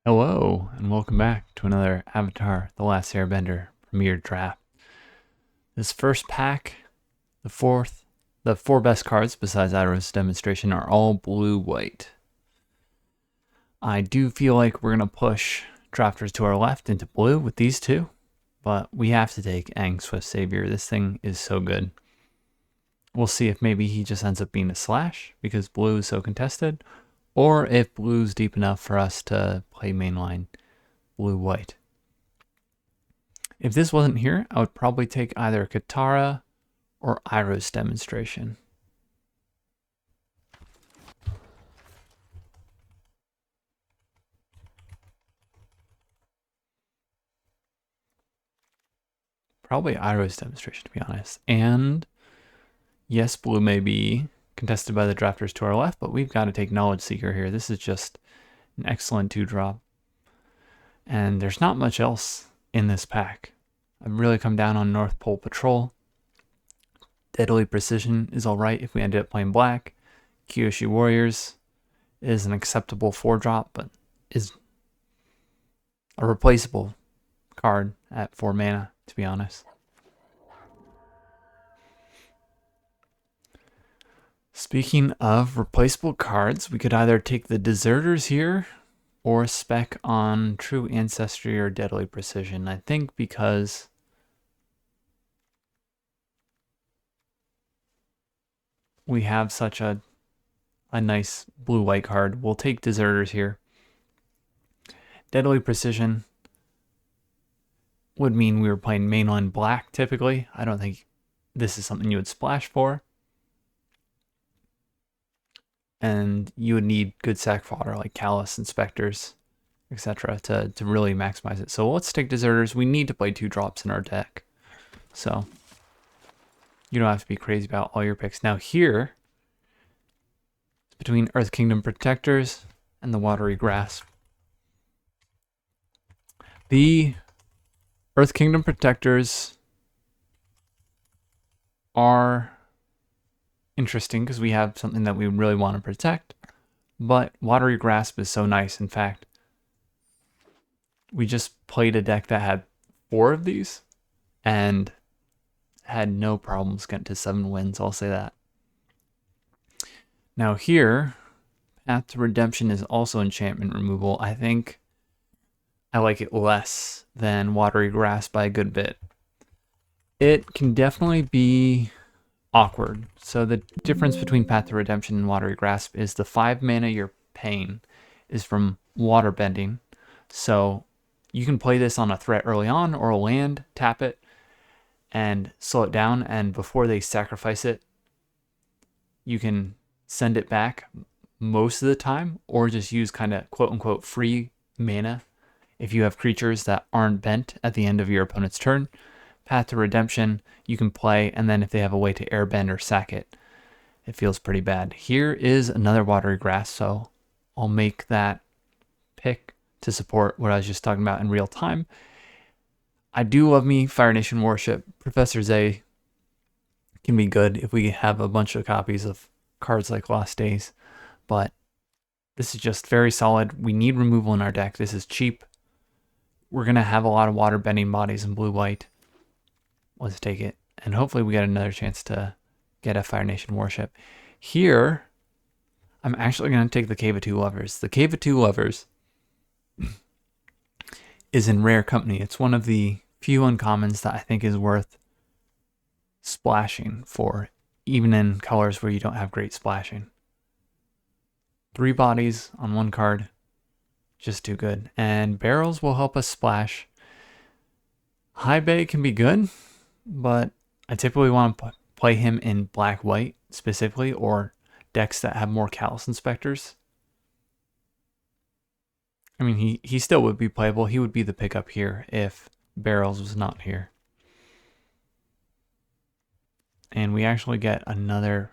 Hello, and welcome back to another Avatar: The Last Airbender Premier Draft. This first pack, the four best cards besides Iroh's demonstration are all blue-white. I do feel like we're going to push drafters to our left into blue with these two, but we have to take Aang Swift Savior. This thing is so good. We'll see if maybe he just ends up being a slash because blue is so contested, or if blue's deep enough for us to play mainline blue-white. If this wasn't here, I would probably take either Katara or Iroh's demonstration. Probably Iroh's demonstration, to be honest. And yes, blue may be contested by the drafters to our left, but we've got to take Knowledge Seeker here. This is just an excellent 2-drop. And there's not much else in this pack. I've really come down on North Pole Patrol. Deadly Precision is alright if we ended up playing black. Kyoshi Warriors is an acceptable 4-drop, but is a replaceable card at 4 mana, to be honest. Speaking of replaceable cards, we could either take the Deserters here or spec on True Ancestry or Deadly Precision. I think because we have such a nice blue-white card, we'll take Deserters here. Deadly Precision would mean we were playing mainline black typically. I don't think this is something you would splash for. And you would need good sack fodder like Callous, Inspectors, etc. to really maximize it. So let's take Deserters. We need to play 2-drops in our deck. So you don't have to be crazy about all your picks. Now here, it's between Earth Kingdom Protectors and the Watery Grasp. The Earth Kingdom Protectors are interesting because we have something that we really want to protect, but Watery Grasp is so nice. In fact, we just played a deck that had 4 of these and had no problems getting to 7 wins, I'll say that. Now here, Path to Redemption is also enchantment removal. I think I like it less than Watery Grasp by a good bit. It can definitely be awkward. So the difference between Path to Redemption and Watery Grasp is the 5 mana you're paying is from water bending. So you can play this on a threat early on or a land, tap it, and slow it down. And before they sacrifice it, you can send it back most of the time, or just use kind of quote unquote free mana if you have creatures that aren't bent at the end of your opponent's turn. Path to Redemption, you can play, and then if they have a way to airbend or sack it, it feels pretty bad. Here is another Watery Grass, so I'll make that pick to support what I was just talking about in real time. I do love me Fire Nation Worship. Professor Zay can be good if we have a bunch of copies of cards like Lost Days, but this is just very solid. We need removal in our deck. This is cheap. We're going to have a lot of water bending bodies in blue-white. Let's take it. And hopefully we get another chance to get a Fire Nation Worship. Here, I'm actually going to take the Cave of Two Lovers. The Cave of Two Lovers is in rare company. It's one of the few uncommons that I think is worth splashing for, even in colors where you don't have great splashing. 3 bodies on 1 card, just too good. And barrels will help us splash. High Bay can be good, but I typically want to play him in black-white specifically, or decks that have more Callous Inspectors. I mean, he still would be playable. He would be the pickup here if Barrels was not here. And we actually get another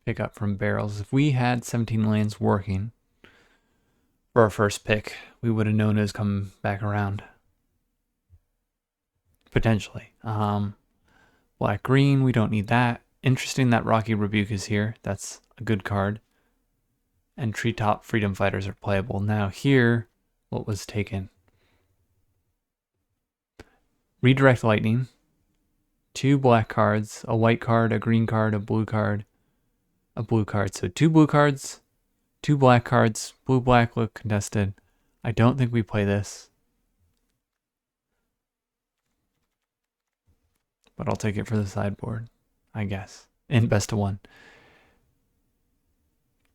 pickup from Barrels. If we had 17 lands working for our first pick, we would have known it was coming back around. Potentially. Black green, we don't need that. Interesting that Rocky Rebuke is here. That's a good card. And Treetop Freedom Fighters are playable. Now here, what was taken. Redirect Lightning. 2 black cards, a white card, a green card, a blue card, a blue card. So 2 blue cards, 2 black cards, blue black look contested. I don't think we play this, but I'll take it for the sideboard, I guess. In best of 1.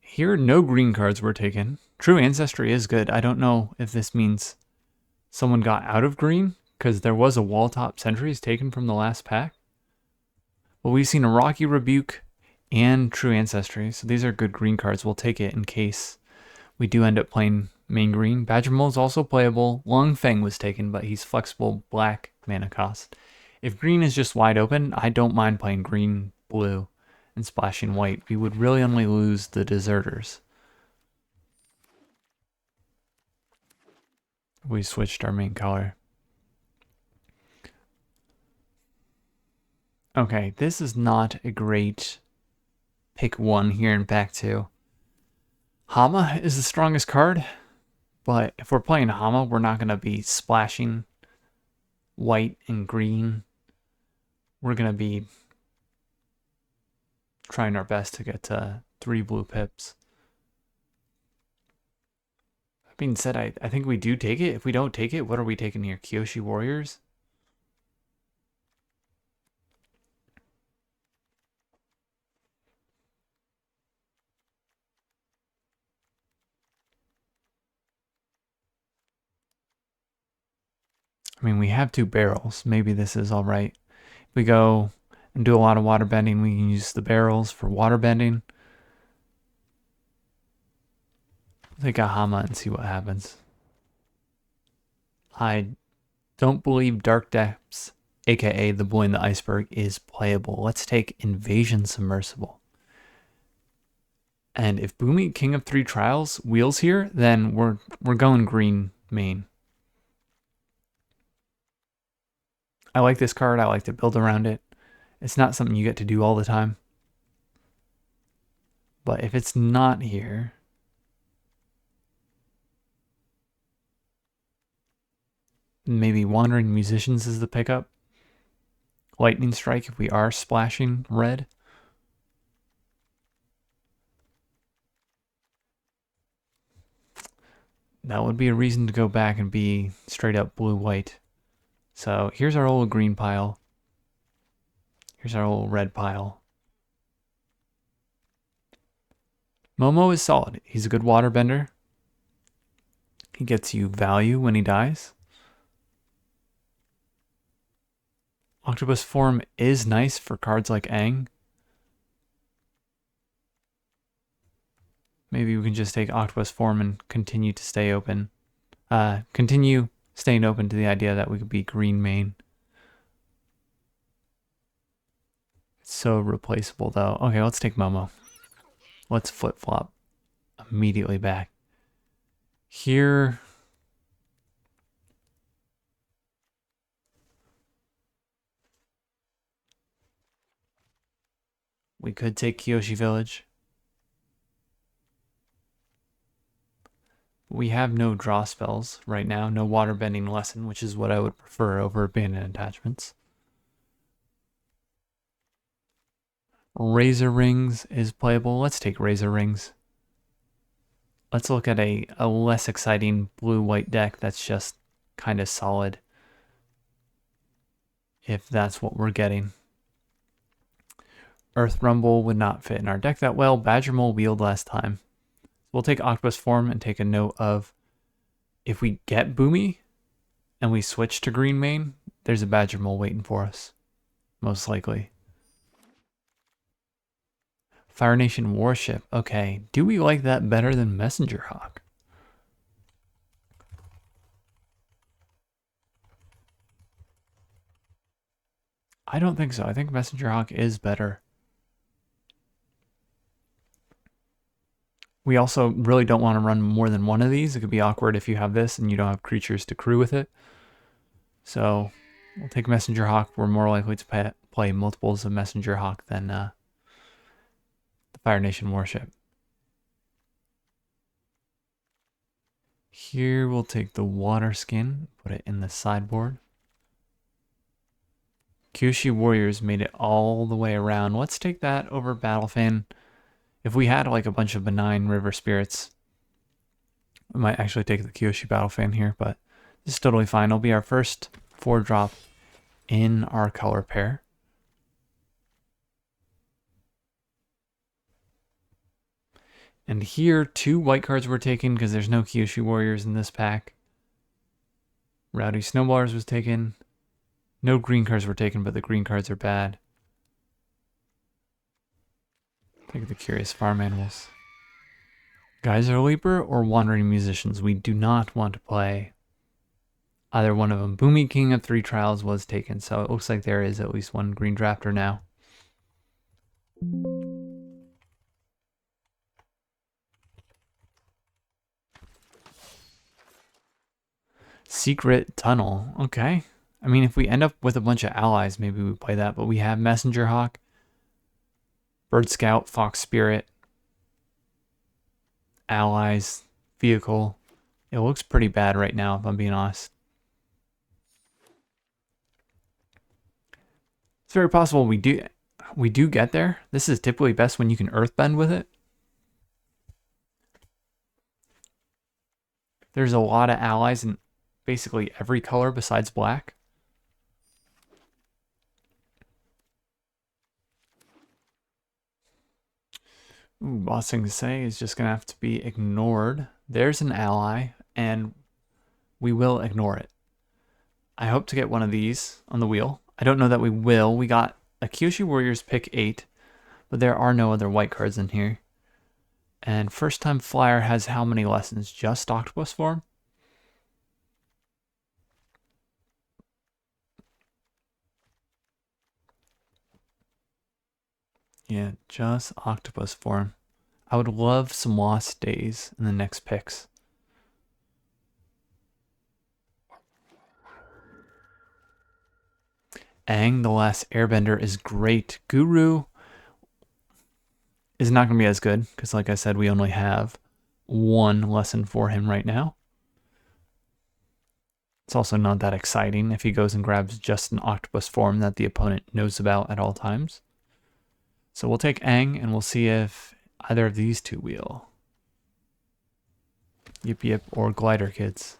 Here, no green cards were taken. True Ancestry is good. I don't know if this means someone got out of green, because there was a wall top Sentries taken from the last pack. But we've seen a Rocky Rebuke and True Ancestry, so these are good green cards. We'll take it in case we do end up playing main green. Badger Mole is also playable. Long Feng was taken, but he's flexible black mana cost. If green is just wide open, I don't mind playing green, blue, and splashing white. We would really only lose the Deserters. We switched our main color. Okay, this is not a great pick 1 here in pack 2. Hama is the strongest card, but if we're playing Hama, we're not going to be splashing white and green. We're going to be trying our best to get to 3 blue pips. That being said, I think we do take it. If we don't take it, what are we taking here? Kyoshi Warriors? I mean, we have 2 barrels. Maybe this is all right. If we go and do a lot of water bending, we can use the barrels for water bending. Take a Hama and see what happens. I don't believe Dark Depths, aka the Boy in the Iceberg, is playable. Let's take Invasion Submersible. And if Boomy, King of 3 Trials, wheels here, then we're going green main. I like this card. I like to build around it. It's not something you get to do all the time. But if it's not here, maybe Wandering Musicians is the pickup. Lightning Strike if we are splashing red. That would be a reason to go back and be straight up blue-white. So here's our old green pile. Here's our old red pile. Momo is solid. He's a good waterbender. He gets you value when he dies. Octopus Form is nice for cards like Aang. Maybe we can just take Octopus Form and continue to stay open. Continue staying open to the idea that we could be green main. It's so replaceable though. Okay, let's take Momo. Let's flip-flop immediately back. Here, we could take Kyoshi Village. We have no draw spells right now, no waterbending lesson, which is what I would prefer over abandoned attachments. Razor Rings is playable. Let's take Razor Rings. Let's look at a less exciting blue-white deck that's just kind of solid, if that's what we're getting. Earth Rumble would not fit in our deck that well. Badger Mole wheeled last time. We'll take Octopus Form and take a note of, if we get Boomy and we switch to green main, there's a Badger Mole waiting for us, most likely. Fire Nation Warship. Okay, do we like that better than Messenger Hawk? I don't think so. I think Messenger Hawk is better. We also really don't want to run more than one of these. It could be awkward if you have this and you don't have creatures to crew with it. So we'll take Messenger Hawk. We're more likely to play multiples of Messenger Hawk than the Fire Nation Warship. Here we'll take the water skin, put it in the sideboard. Kyushi Warriors made it all the way around. Let's take that over Battle Fan. If we had like a bunch of benign river spirits, we might actually take the Kyoshi Battle Fan here, but this is totally fine. It'll be our first 4-drop in our color pair. And here, 2 white cards were taken because there's no Kyoshi Warriors in this pack. Rowdy Snowballers was taken. No green cards were taken, but the green cards are bad. Take the Curious Farm Animals. Geyser Leaper or Wandering Musicians. We do not want to play either one of them. Boomy King of 3 Trials was taken, so it looks like there is at least one green drafter now. Secret Tunnel. Okay. I mean, if we end up with a bunch of allies, maybe we play that. But we have Messenger Hawk, Bird Scout, Fox Spirit, allies, vehicle. It looks pretty bad right now, if I'm being honest. It's very possible we do get there. This is typically best when you can earthbend with it. There's a lot of allies in basically every color besides black. Ooh, Boss Thing to Say is just going to have to be ignored. There's an ally, and we will ignore it. I hope to get one of these on the wheel. I don't know that we will. We got a Kyushi Warriors pick 8, but there are no other white cards in here. And First Time Flyer has how many lessons? Just Octopus form? Yeah, just Octopus form. I would love some Lost Days in the next picks. Aang, the Last Airbender is great. Guru is not going to be as good because, like I said, we only have 1 lesson for him right now. It's also not that exciting if he goes and grabs just an octopus form that the opponent knows about at all times. So we'll take Aang and we'll see if either of these 2 wheel. Yip Yip or Glider Kids.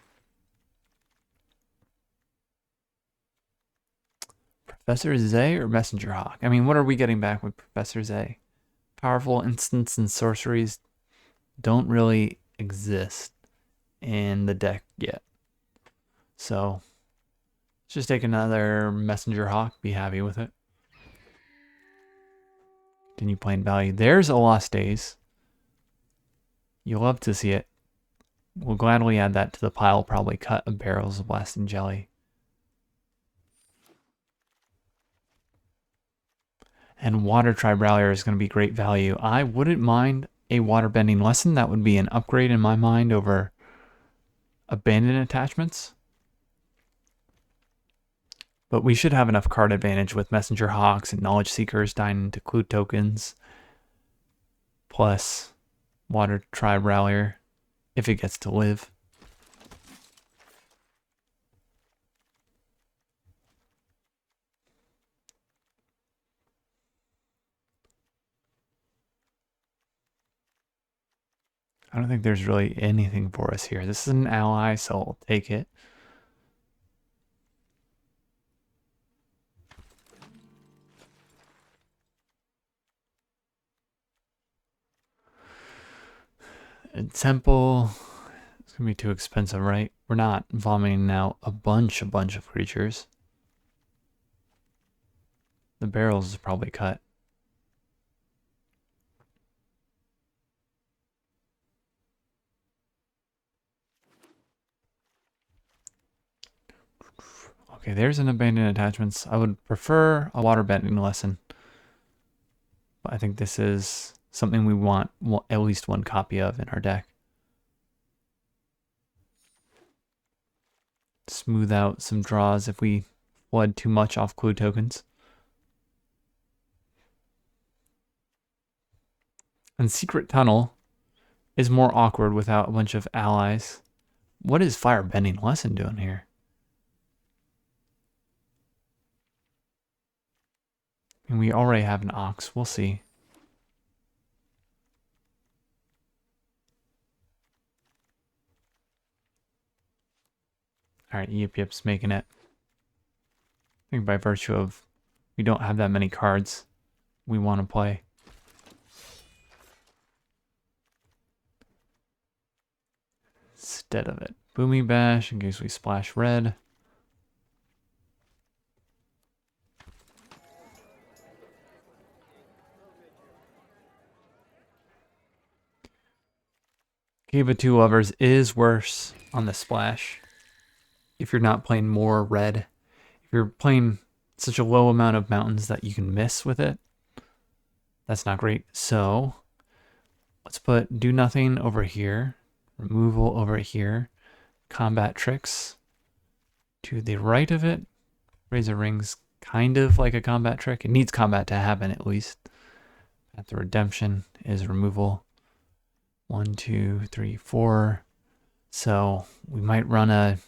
Professor Zay or Messenger Hawk? I mean, what are we getting back with Professor Zay? Powerful instants and sorceries don't really exist in the deck yet. So let's just take another Messenger Hawk, be happy with it. Continue playing value. There's a Lost Days. You'll love to see it. We'll gladly add that to the pile, probably cut of barrels of Blasting Jelly. And Water Tribe Rallier is going to be great value. I wouldn't mind a water bending lesson. That would be an upgrade in my mind over abandoned attachments. But we should have enough card advantage with Messenger Hawks and Knowledge Seekers dying into clue tokens. Plus Water Tribe Rallier, if it gets to live. I don't think there's really anything for us here. This is an ally, so I'll take it. A temple. It's gonna be too expensive, right? We're not vomiting out a bunch of creatures. The barrels is probably cut. Okay, there's an abandoned attachments. I would prefer a water bending lesson. But I think this is something we want at least 1 copy of in our deck. Smooth out some draws if we flood too much off clue tokens. And Secret Tunnel is more awkward without a bunch of allies. What is Firebending Lesson doing here? And we already have an Ox. We'll see. Alright, Yip's making it. I think by virtue of we don't have that many cards we want to play. Instead of it. Boomy Bash in case we splash red. Cave of Two Lovers is worse on the splash. If you're not playing more red. If you're playing such a low amount of mountains that you can miss with it, that's not great. So let's put Do Nothing over here. Removal over here. Combat Tricks to the right of it. Razor Ring's kind of like a combat trick. It needs combat to happen at least. Path to Redemption is removal. 1, 2, 3, 4. So we might run a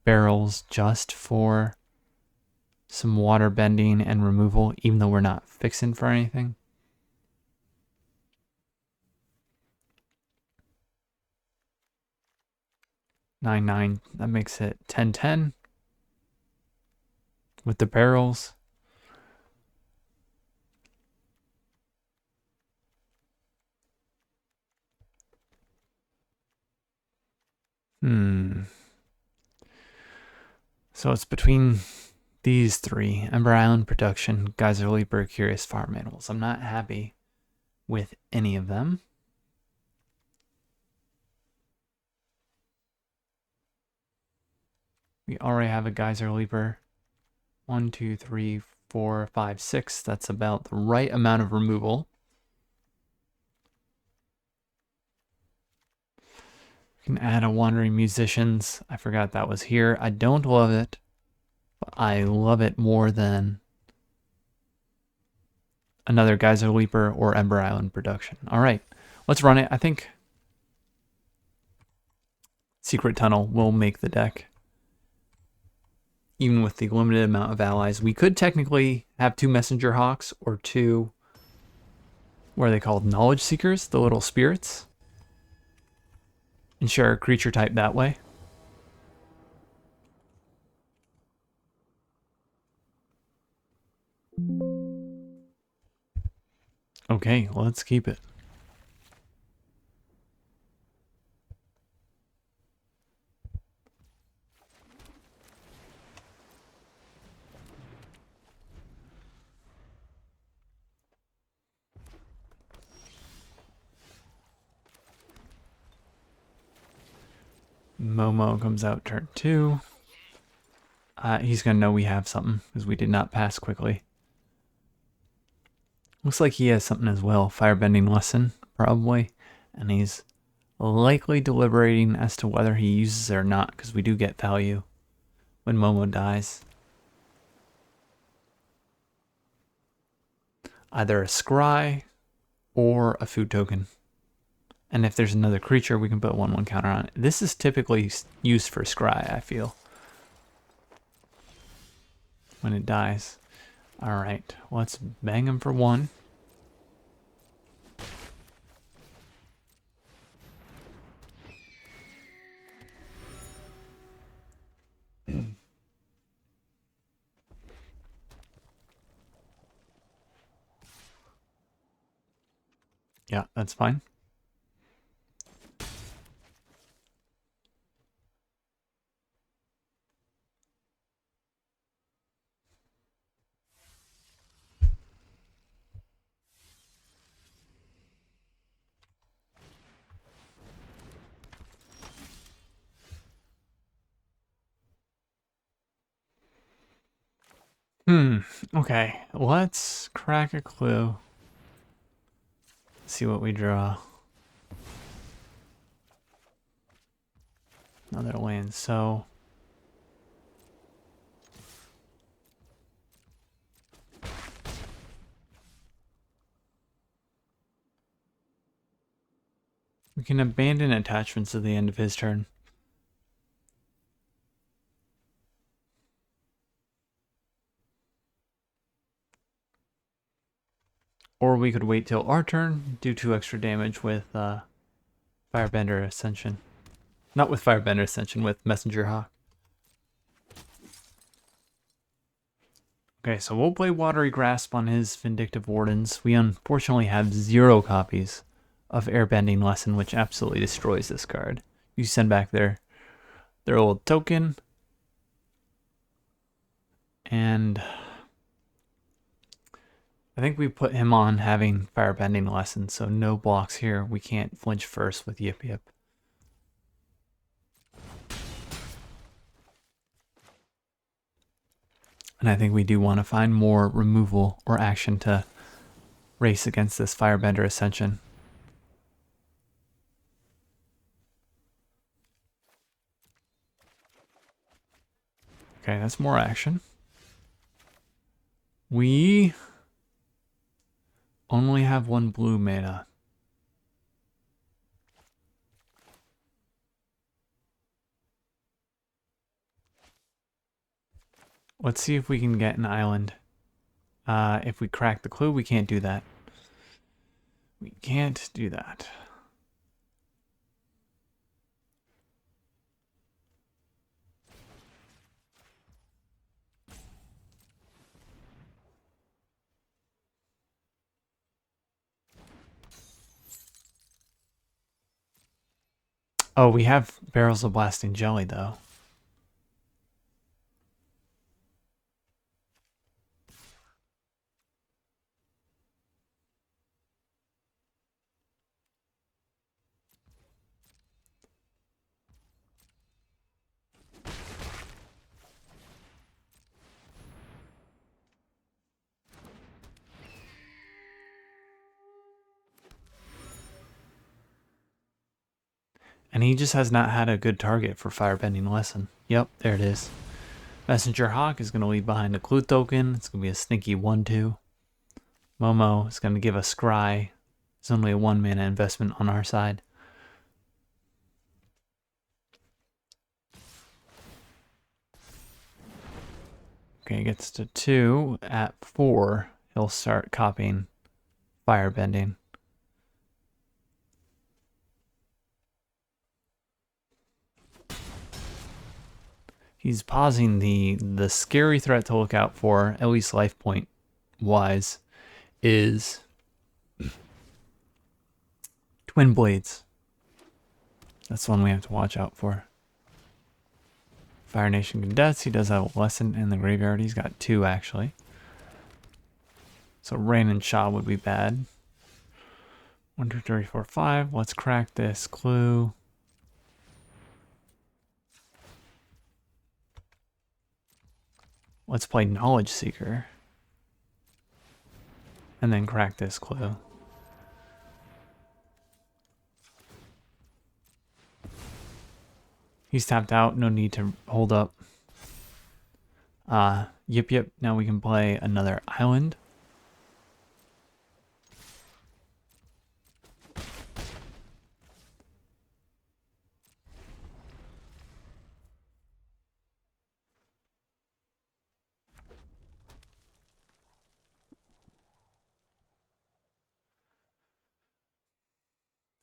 barrels just for some water bending and removal, even though we're not fixing for anything. Nine, 9, that makes it 10, 10 with the barrels. So it's between these three: Ember Island, Production, Geyser Leaper, Curious Farm Animals. I'm not happy with any of them. We already have a Geyser Leaper. 1, 2, 3, 4, 5, 6. That's about the right amount of removal. We can add a Wandering Musicians. I forgot that was here. I don't love it, but I love it more than another Geyser Leaper or Ember Island Production. All right, let's run it. I think Secret Tunnel will make the deck. Even with the limited amount of allies. We could technically have 2 Messenger Hawks or 2, what are they called? Knowledge Seekers, the little spirits. And share a creature type that way. Okay, let's keep it. Momo comes out turn 2. He's going to know we have something because we did not pass quickly. Looks like he has something as well. Firebending Lesson, probably. And he's likely deliberating as to whether he uses it or not, because we do get value when Momo dies. Either a scry or a food token. And if there's another creature, we can put 1/1 counter on it. This is typically used for scry, I feel, when it dies. All right, let's bang him for 1. Yeah, that's fine. Okay, let's crack a clue. See what we draw. Another land, so we can abandon attachments at the end of his turn. Or we could wait till our turn, do 2 extra damage with Firebender Ascension. Not with Firebender Ascension, with Messenger Hawk. Okay, so we'll play Watery Grasp on his Vindictive Wardens. We unfortunately have 0 copies of Airbending Lesson, which absolutely destroys this card. You send back their old token. And I think we put him on having Firebending Lesson, so no blocks here. We can't flinch first with Yip Yip. And I think we do want to find more removal or action to race against this Firebender Ascension. Okay, that's more action. We only have 1 blue mana. Let's see if we can get an island. If we crack the clue, we can't do that. We can't do that. Oh, we have Barrels of Blasting Jelly, though. And he just has not had a good target for Firebending Lesson. Yep, there it is. Messenger Hawk is going to leave behind a clue token. It's going to be a sneaky 1-2. Momo is going to give us Scry. It's only a 1 mana investment on our side. Okay, gets to 2. At 4, he'll start copying Firebending. He's pausing the scary threat to look out for, at least life point wise, is Twin Blades. That's one we have to watch out for. Fire Nation Cadets, he does have a lesson in the graveyard. He's got 2 actually. So Rain and Shaw would be bad. 1, 2, 3, 4, 5. Let's crack this clue. Let's play Knowledge Seeker. And then crack this clue. He's tapped out, no need to hold up. Yip Yip, now we can play another island.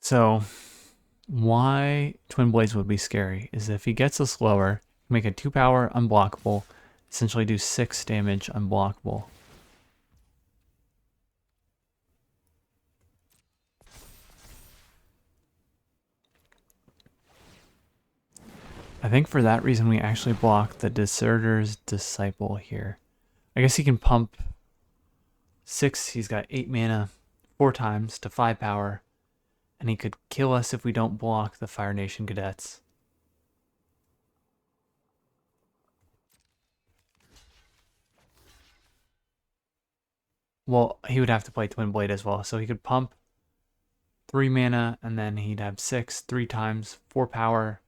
So why Twin Blades would be scary is if he gets us lower, make a 2-power unblockable, essentially do 6 damage unblockable. I think for that reason we actually block the Deserter's Disciple here. I guess he can pump 6, he's got 8 mana, 4 times to 5 power, and he could kill us if we don't block the Fire Nation Cadets. Well, he would have to play Twin Blade as well, so he could pump 3 mana, and then he'd have 6, 3 times, 4 power.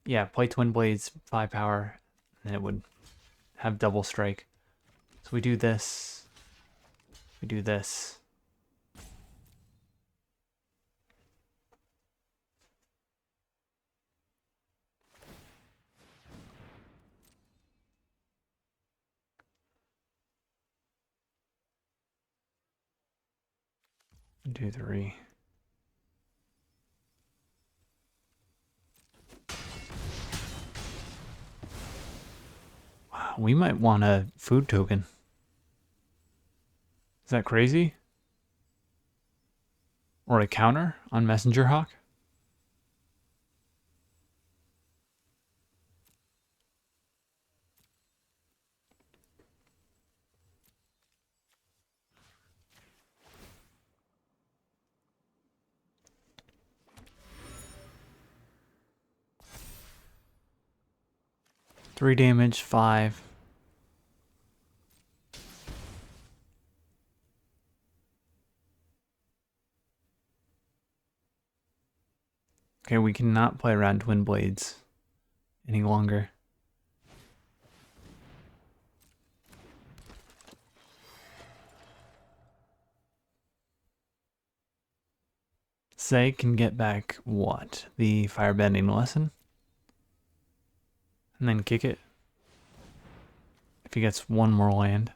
Yeah, play Twin Blades, 5 power, and it would have double strike. So we do this. We do this. 2, 3. Wow, we might want a food token. Is that crazy? Or a counter on Messenger Hawk? Three damage, 5. Okay, we cannot play around Twin Blades any longer. Say can get back what? The firebending lesson? And then kick it. If he gets one more land.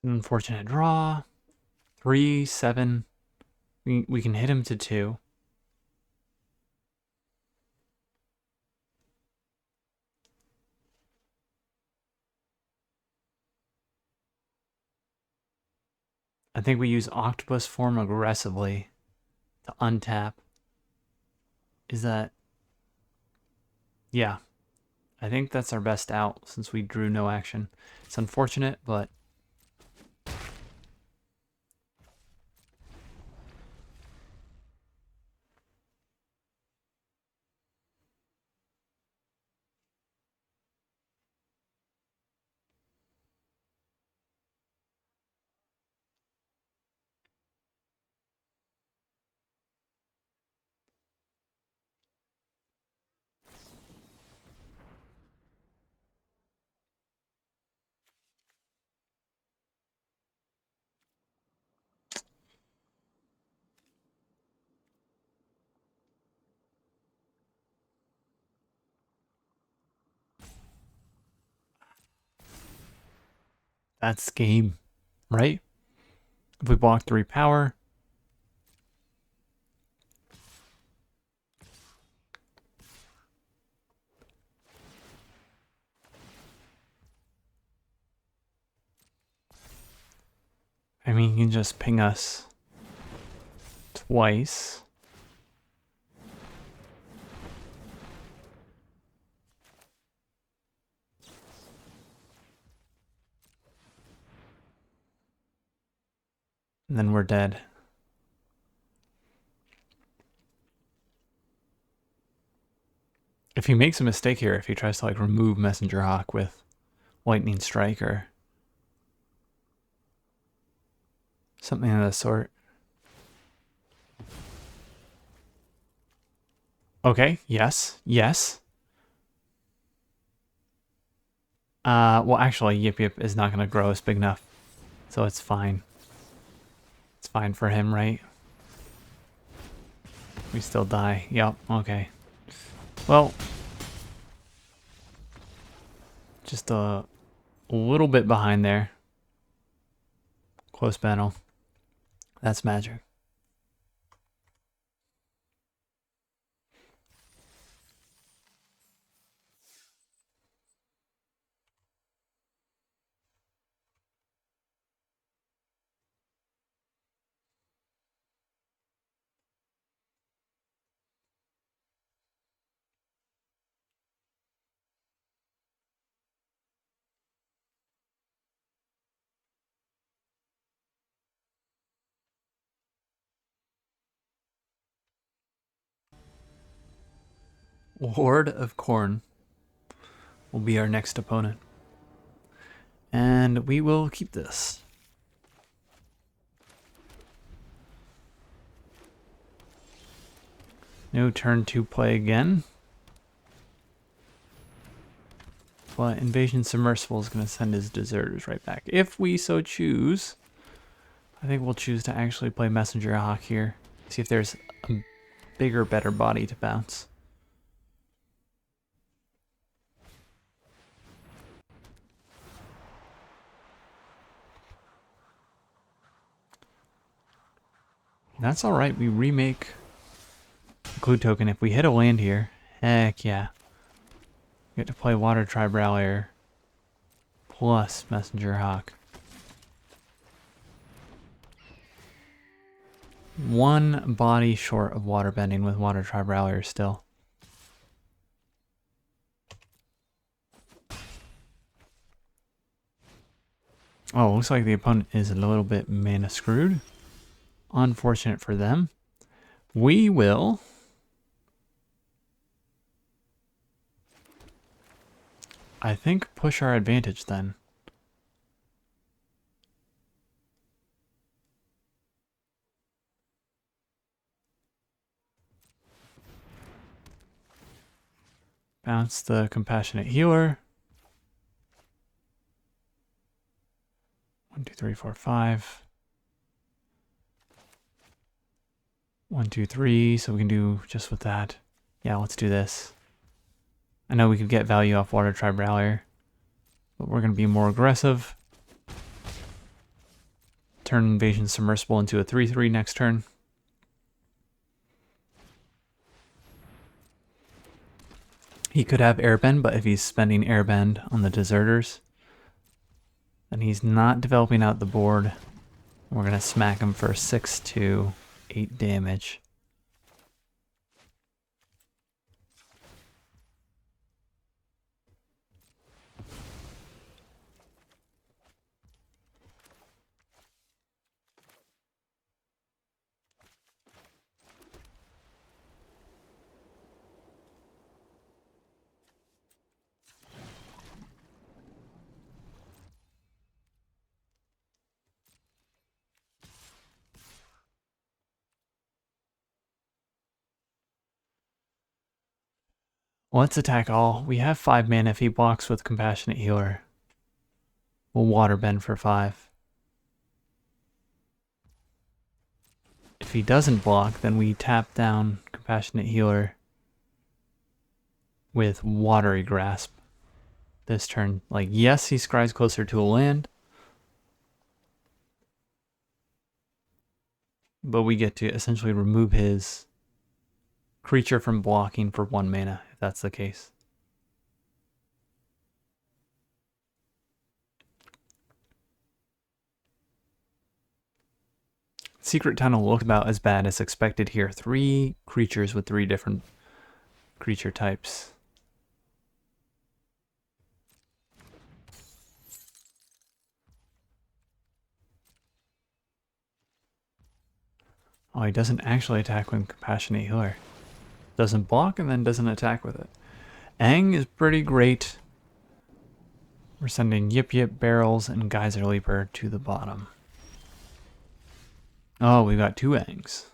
An unfortunate draw. 3, 7. We can hit him to 2. I think we use Octopus Form aggressively to untap. Is that... Yeah. I think that's our best out since we drew no action. It's unfortunate, but... That's game, right? If we block 3 power... I mean, he can just ping us twice. And then we're dead. If he makes a mistake here, if he tries to like remove Messenger Hawk with Lightning Strike or something of the sort. Okay, yes, yes. Well, actually, Yip Yip is not going to grow us big enough, so it's fine. It's fine for him, right? We still die. Yep, okay. Well, just a little bit behind there. Close battle. That's magic. Lord of Corn will be our next opponent. And we will keep this. No turn 2 play again. what? Invasion Submersible is going to send his deserters right back. If we so choose, I think we'll choose to actually play Messenger Hawk here. See if there's a bigger, better body to bounce. That's alright, we remake the clue token. If we hit a land here, heck yeah. We get to play Water Tribe Rallier plus Messenger Hawk. One body short of water bending with Water Tribe Rallier still. Oh, looks like the opponent is a little bit mana screwed. Unfortunate for them. We will I think push our advantage then. Bounce the Compassionate Healer. 1, 2, 3, 4, 5. 1, 2, 3. So we can do just with that. Yeah, let's do this. I know we could get value off Water Tribe Rallier, but we're going to be more aggressive. Turn Invasion Submersible into a 3/3 next turn. He could have Airbend, but if he's spending Airbend on the deserters, then he's not developing out the board. We're going to smack him for 6 to 8 damage. Let's attack all. We have 5 mana if he blocks with Compassionate Healer. We'll Waterbend for 5. If he doesn't block, then we tap down Compassionate Healer with Watery Grasp this turn. Like, yes, he scries closer to a land, but we get to essentially remove his creature from blocking for 1 mana, if that's the case. Secret Tunnel looked about as bad as expected here. 3 creatures with 3 different creature types. Oh, he doesn't actually attack with Compassionate Healer. Doesn't block and then doesn't attack with it. Aang is pretty great. We're sending Yip Yip, Barrels, and Geyser Leaper to the bottom. Oh, we've got 2 Aangs.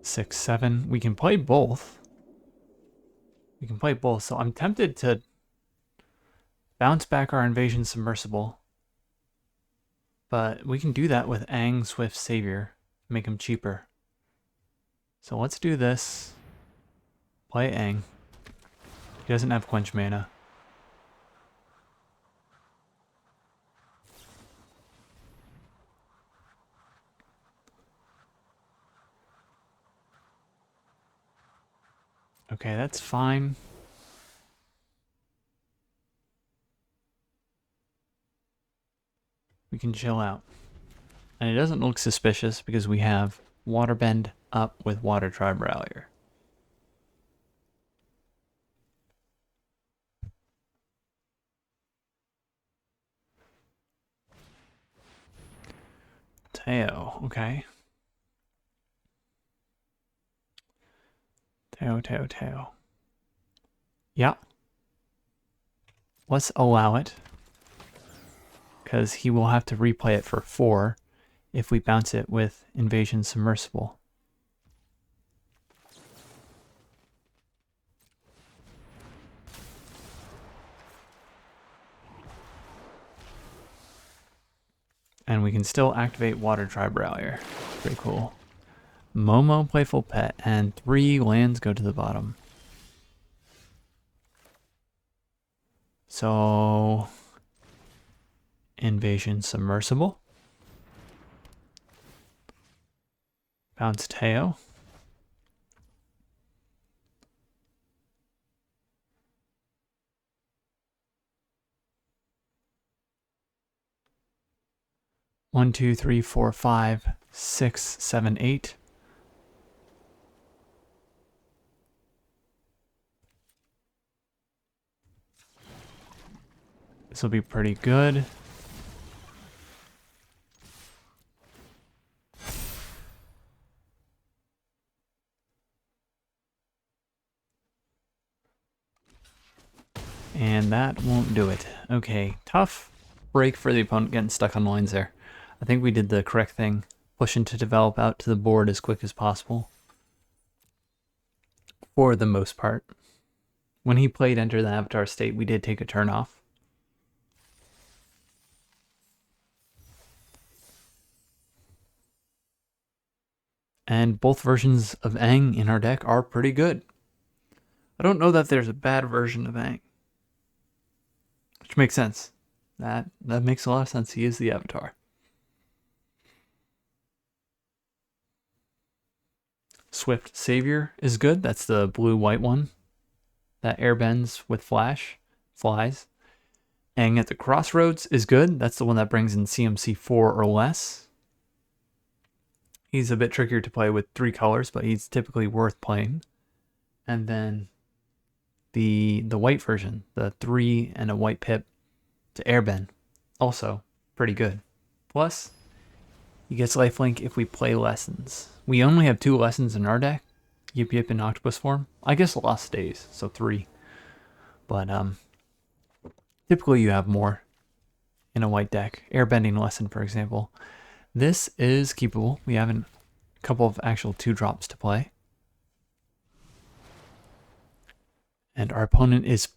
6, 7. We can play both. We can play both, so I'm tempted to bounce back our Invasion Submersible. But we can do that with Aang Swift Savior. Make him cheaper. So let's do this. Play Aang. He doesn't have Quench mana. Okay, that's fine. We can chill out. And it doesn't look suspicious because we have Waterbend up with Water Tribe Rallier. Teo, okay. Teo. Yeah. Let's allow it. Because he will have to replay it for 4 if we bounce it with Invasion Submersible. And we can still activate Water Tribe Rallier. Pretty cool. Momo, Playful Pet, and 3 lands go to the bottom. So, Invasion Submersible. Bounce Teo. One, two, three, four, 5, 6, 7, 8. This will be pretty good. And that won't do it. Okay, tough break for the opponent getting stuck on lines there. I think we did the correct thing, pushing to develop out to the board as quick as possible. For the most part. When he played Enter the Avatar State, we did take a turn off. And both versions of Aang in our deck are pretty good. I don't know that there's a bad version of Aang. Which makes sense. That makes a lot of sense. He is the Avatar. Swift Savior is good. That's the blue-white one. That airbends with flash. Flies. Aang at the Crossroads is good. That's the one that brings in CMC 4 or less. He's a bit trickier to play with 3 colors, but he's typically worth playing. And then the white version, the 3 and a white pip to airbend, also pretty good. Plus, he gets lifelink if we play lessons. We only have 2 lessons in our deck, Yip Yip in octopus form. I guess Lost Days, so 3. But typically you have more in a white deck. Airbending lesson, for example. This is keepable. We have a couple of actual 2-drops to play. And our opponent is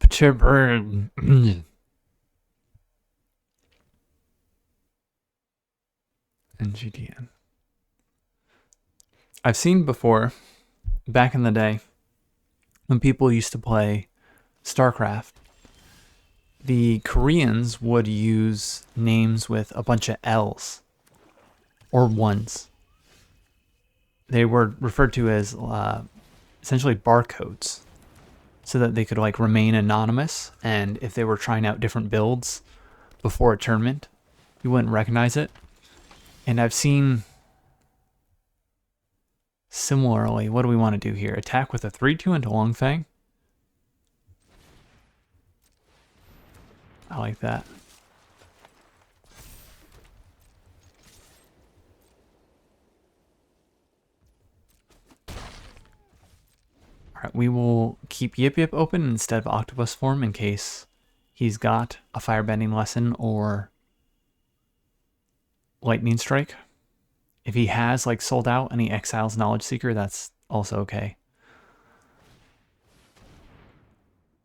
and GTN. I've seen before, back in the day, when people used to play StarCraft, the Koreans would use names with a bunch of L's or 1s. They were referred to as essentially barcodes, so that they could like remain anonymous, and if they were trying out different builds before a tournament, you wouldn't recognize it. And I've seen similarly, what do we want to do here? Attack with a 3/2 into Longfang. I like that. Alright, we will keep Yip Yip open instead of octopus form in case he's got a firebending lesson or lightning strike. If he has like sold out and he exiles Knowledge Seeker, that's also okay.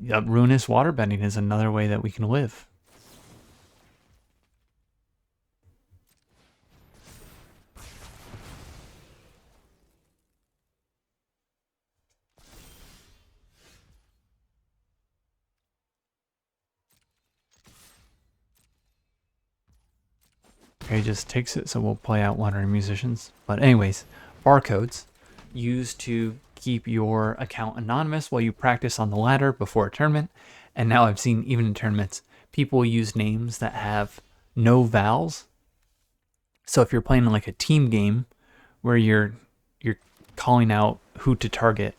Yeah, Ruinous Waterbending is another way that we can live. Okay, just takes it, so we'll play out Wandering Musicians. But anyways, barcodes used to keep your account anonymous while you practice on the ladder before a tournament. And now I've seen, even in tournaments, people use names that have no vowels. So if you're playing like a team game where you're calling out who to target,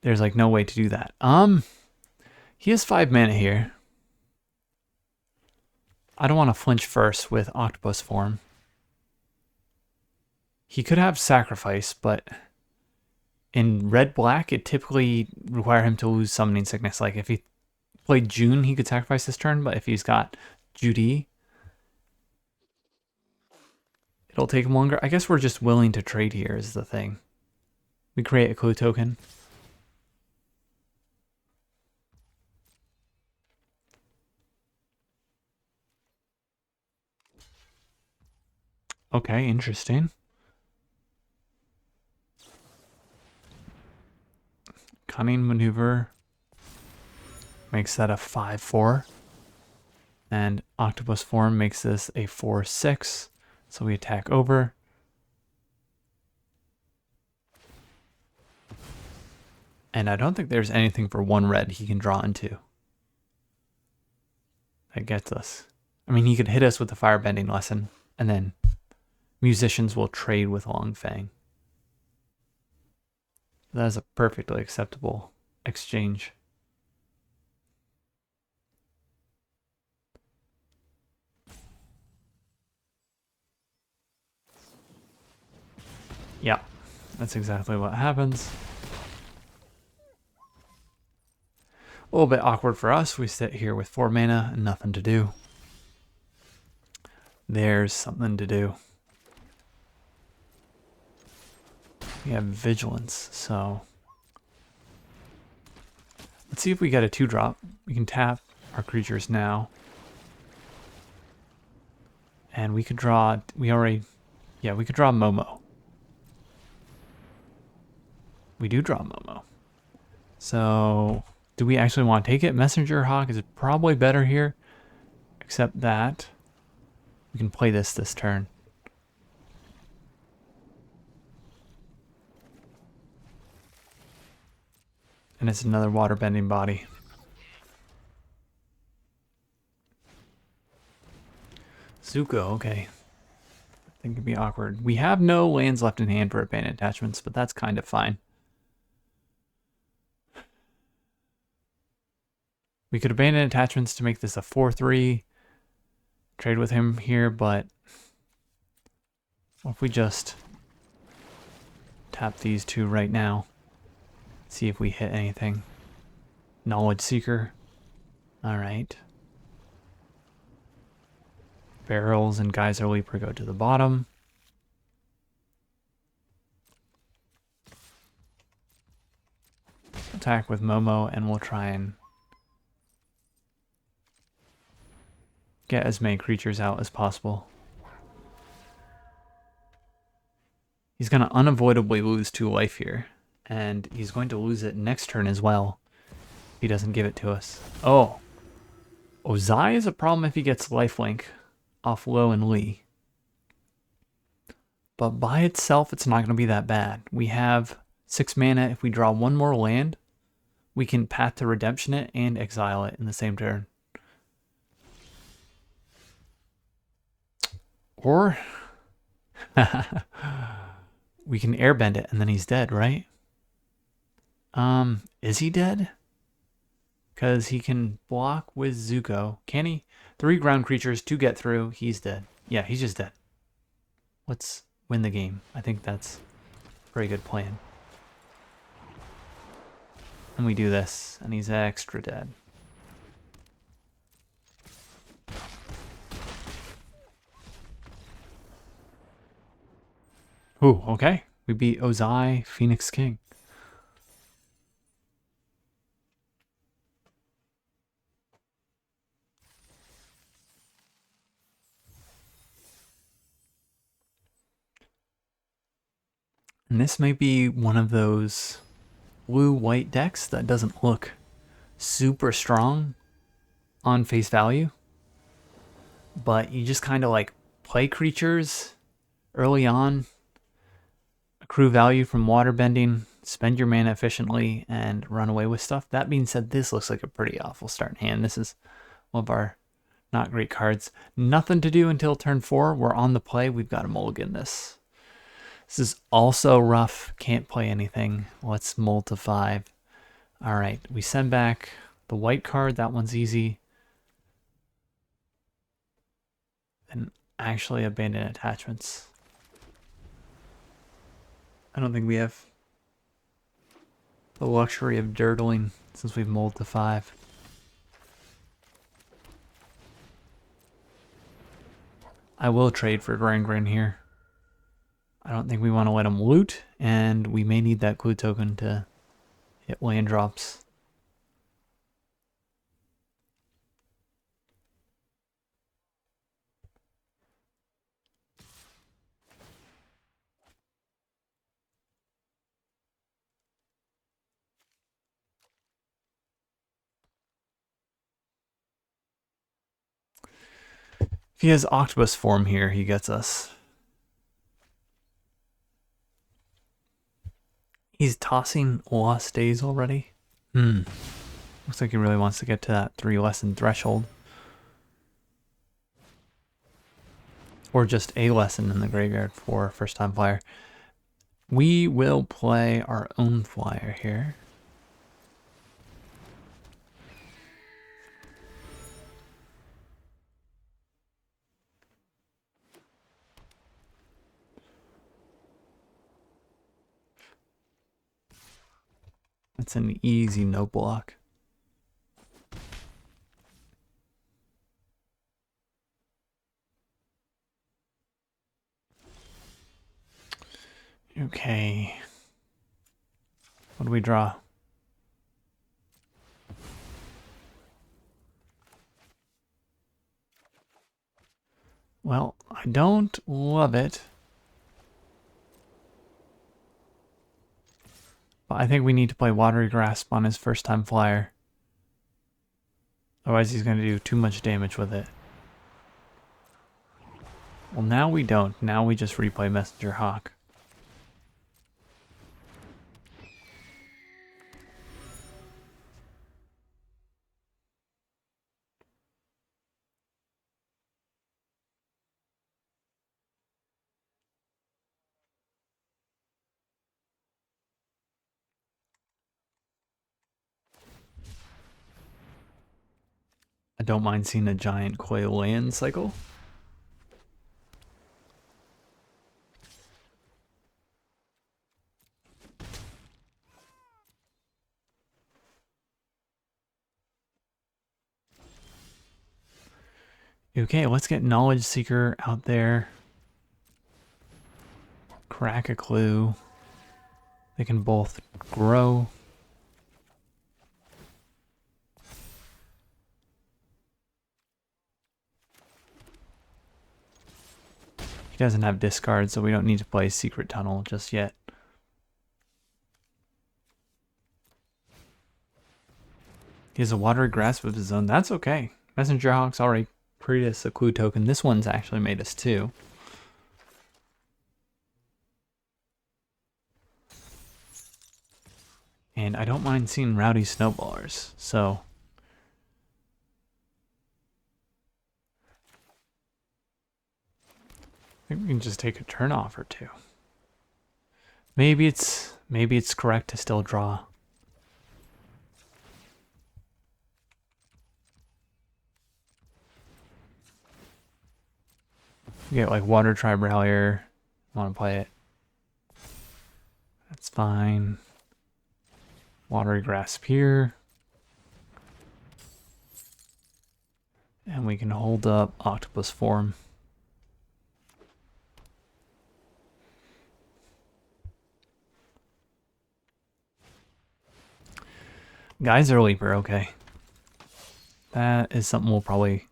there's like no way to do that. He has 5 mana here. I don't want to flinch first with octopus form. He could have sacrifice, but in red-black, it typically require him to lose summoning sickness. Like if he played June, he could sacrifice this turn, but if he's got Judy, it'll take him longer. I guess we're just willing to trade here is the thing. We create a clue token. Okay, interesting. Cunning maneuver makes that a 5-4. And octopus form makes this a 4-6. So we attack over. And I don't think there's anything for 1 red he can draw into. That gets us. I mean, he could hit us with the firebending lesson, and then musicians will trade with Long Fang. That is a perfectly acceptable exchange. Yeah, that's exactly what happens. A little bit awkward for us. We sit here with 4 mana and nothing to do. There's something to do. We have vigilance, so let's see if we get a 2-drop. We can tap our creatures now. And we could draw, we could draw Momo. We do draw Momo. So, do we actually want to take it? Messenger Hawk is probably better here, except that we can play this turn. And it's another waterbending body. Zuko, okay. I think it'd be awkward. We have no lands left in hand for abandoned attachments, but that's kind of fine. We could abandon attachments to make this a 4-3. Trade with him here, but what if we just tap these 2 right now? See if we hit anything. Knowledge Seeker. Alright. Barrels and Geyser Leaper go to the bottom. Attack with Momo, and we'll try and get as many creatures out as possible. He's going to unavoidably lose 2 life here, and he's going to lose it next turn as well if he doesn't give it to us. Oh. Ozai is a problem if he gets lifelink off Lo and Lee. But by itself, it's not going to be that bad. We have 6 mana. If we draw 1 more land, we can Path to Redemption it and exile it in the same turn. Or we can airbend it and then he's dead, right? Is he dead? Because he can block with Zuko. Can he? 3 ground creatures to get through. He's dead. Yeah, he's just dead. Let's win the game. I think that's a pretty good plan. And we do this, and he's extra dead. Ooh, okay. We beat Ozai, Phoenix King. And this may be one of those blue-white decks that doesn't look super strong on face value. But you just kind of like play creatures early on, accrue value from waterbending, spend your mana efficiently, and run away with stuff. That being said, this looks like a pretty awful start hand. This is one of our not great cards. Nothing to do until turn 4. We're on the play. We've got to mulligan this. This is also rough. Can't play anything. Let's mull to 5. All right, we send back the white card. That one's easy. And actually abandon attachments. I don't think we have the luxury of dirtling since we've mulled to 5. I will trade for Grangren here. I don't think we want to let him loot, and we may need that clue token to hit land drops. If he has octopus form here, he gets us. He's tossing Lost Days already. Looks like he really wants to get to that 3 lesson threshold. Or just a lesson in the graveyard for first time flyer. We will play our own flyer here. That's an easy no block. Okay. What do we draw? Well, I don't love it. But I think we need to play Watery Grasp on his first time flyer. Otherwise he's going to do too much damage with it. Well, now we don't. Now we just replay Messenger Hawk. I don't mind seeing a giant Koi land cycle. Okay, let's get Knowledge Seeker out there. Crack a clue. They can both grow. He doesn't have discard, so we don't need to play Secret Tunnel just yet. He has a Watery Grasp of his own. That's okay. Messenger Hawk's already created us a clue token. This one's actually made us 2. And I don't mind seeing Rowdy Snowballers, so I think we can just take a turn off or 2. Maybe it's correct to still draw. We get like Water Tribe Rallier. Want to play it? That's fine. Watery Grasp here. And we can hold up Octopus form. Geyser Leaper, okay. That is something we'll probably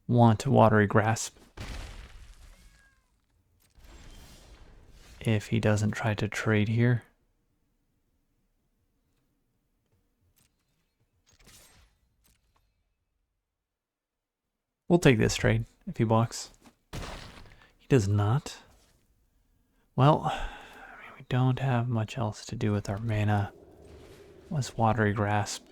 want to Watery Grasp. If he doesn't try to trade here. We'll take this trade if he blocks. He does not. Well, I mean, we don't have much else to do with our mana. Let's Watery Grasp.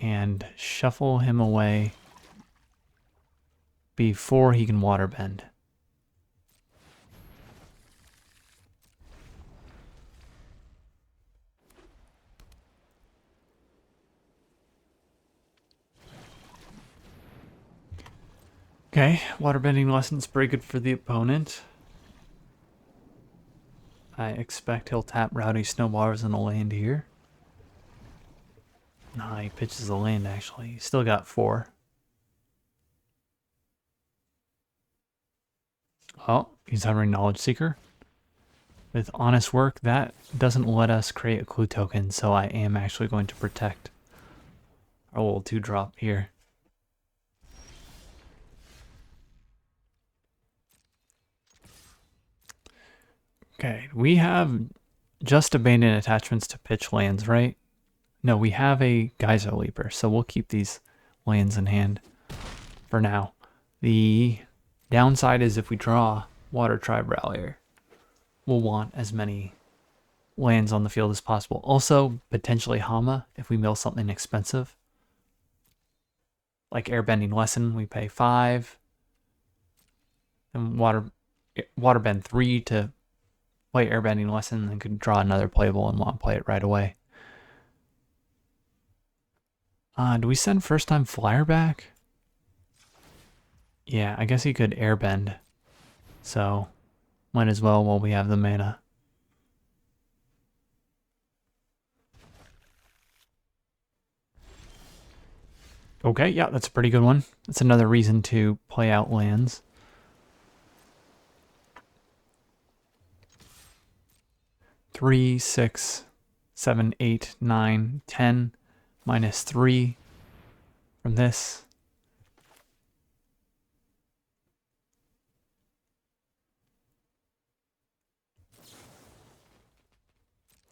And shuffle him away before he can Waterbend. Okay, Waterbending lesson's pretty good for the opponent. I expect he'll tap Rowdy Snowballers in the land here. Nah, he pitches the land actually. He's still got 4. Oh, he's hovering Knowledge Seeker. With Honest Work, that doesn't let us create a clue token, so I am actually going to protect our little 2-drop here. Okay, we have just abandoned attachments to pitch lands, right? No, we have a Geyser Leaper, so we'll keep these lands in hand for now. The downside is if we draw Water Tribe Rallier, we'll want as many lands on the field as possible. Also, potentially Hama if we mill something expensive. Like Airbending Lesson, we pay 5. And Waterbend 3 to play Airbending Lesson, and could draw another playable and want to play it right away. Do we send First Time Flyer back? Yeah, I guess he could Airbend. So, might as well while we have the mana. Okay, yeah, that's a pretty good one. That's another reason to play out lands. Three, 6, 7, 8, 9, 10, -3 from this.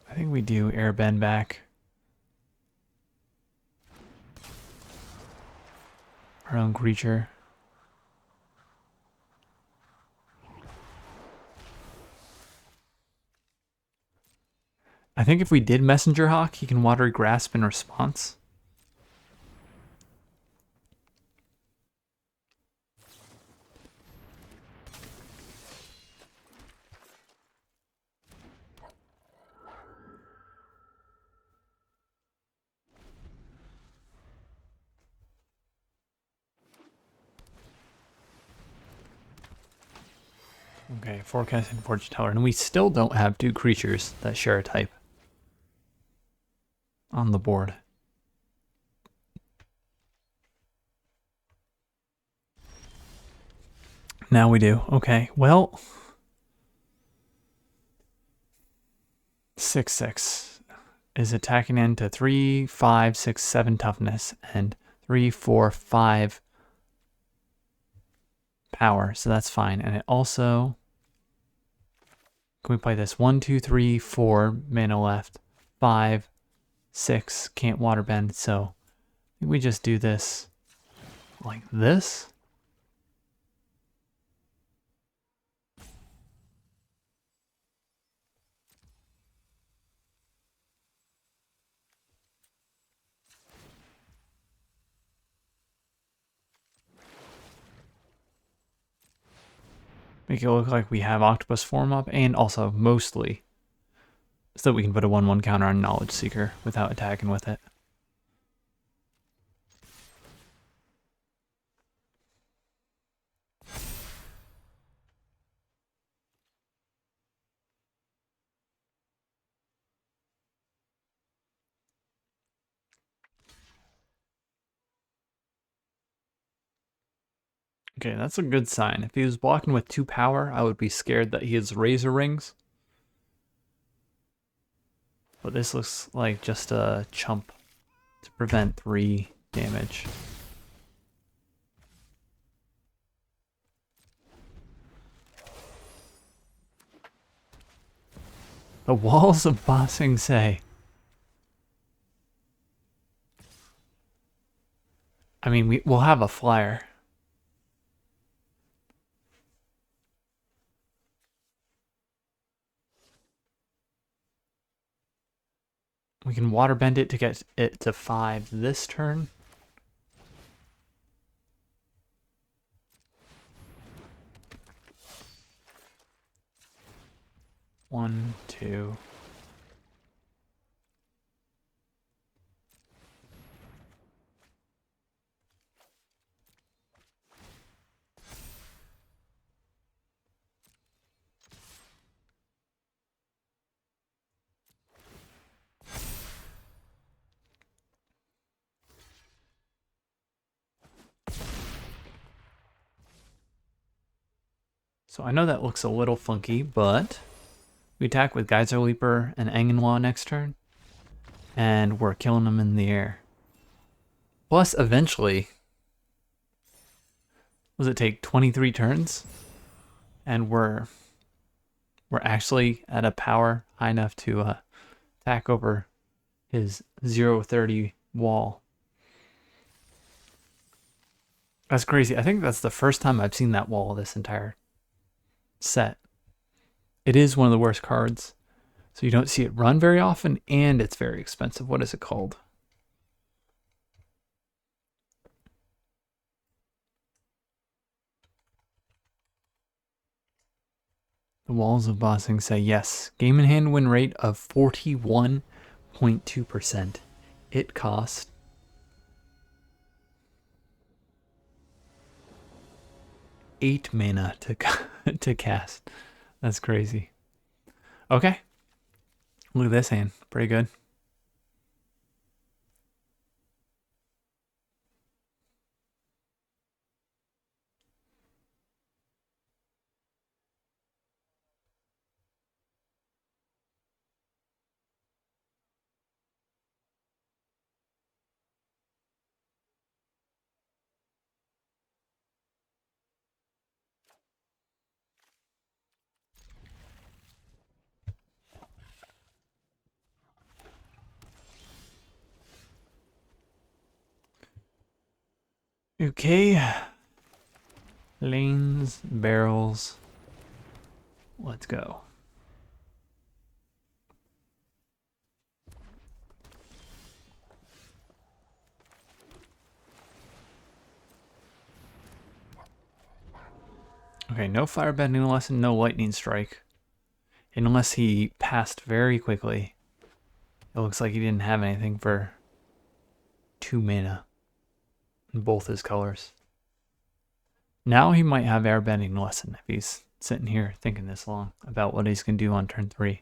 I think we do Airbend back. Our own creature. I think if we did Messenger Hawk, he can Watery Grasp in response. Okay, Forecasting Fortune Teller. And we still don't have 2 creatures that share a type on the board. Now we do. Okay, well, 6/6 is attacking into 3, 5, 6, 7 toughness and 3, 4, 5 power. So that's fine. And it also, can we play this? 1, 2, 3, 4 mana left. 5, 6 can't waterbend. So I think we just do this like this. Make it look like we have Octopus form up, and also mostly so that we can put a 1/1 counter on Knowledge Seeker without attacking with it. Okay, that's a good sign. If he was blocking with 2 power, I would be scared that he has Razor Rings. But this looks like just a chump to prevent 3 damage. The Walls of Ba Sing Se. I mean, we'll have a flyer. We can waterbend it to get it to 5 this turn. One, two. So I know that looks a little funky, but we attack with Geyser Leaper and Angenwa next turn, and we're killing them in the air. Plus, eventually, does it take 23 turns? And we're actually at a power high enough to attack over his 030 wall. That's crazy. I think that's the first time I've seen that wall this entire set. It is one of the worst cards. So you don't see it run very often, and it's very expensive. What is it called? The Walls of Bossing say yes. Game in hand win rate of 41.2%. It cost 8 mana to cast. That's crazy. Okay. Look at this hand. Pretty good. Okay. Lanes, barrels. Let's go. Okay, no firebending lesson, no lightning strike. Unless he passed very quickly. It looks like he didn't have anything for 2 mana in both his colors. Now he might have airbending lesson if he's sitting here thinking this long about what he's going to do on turn 3.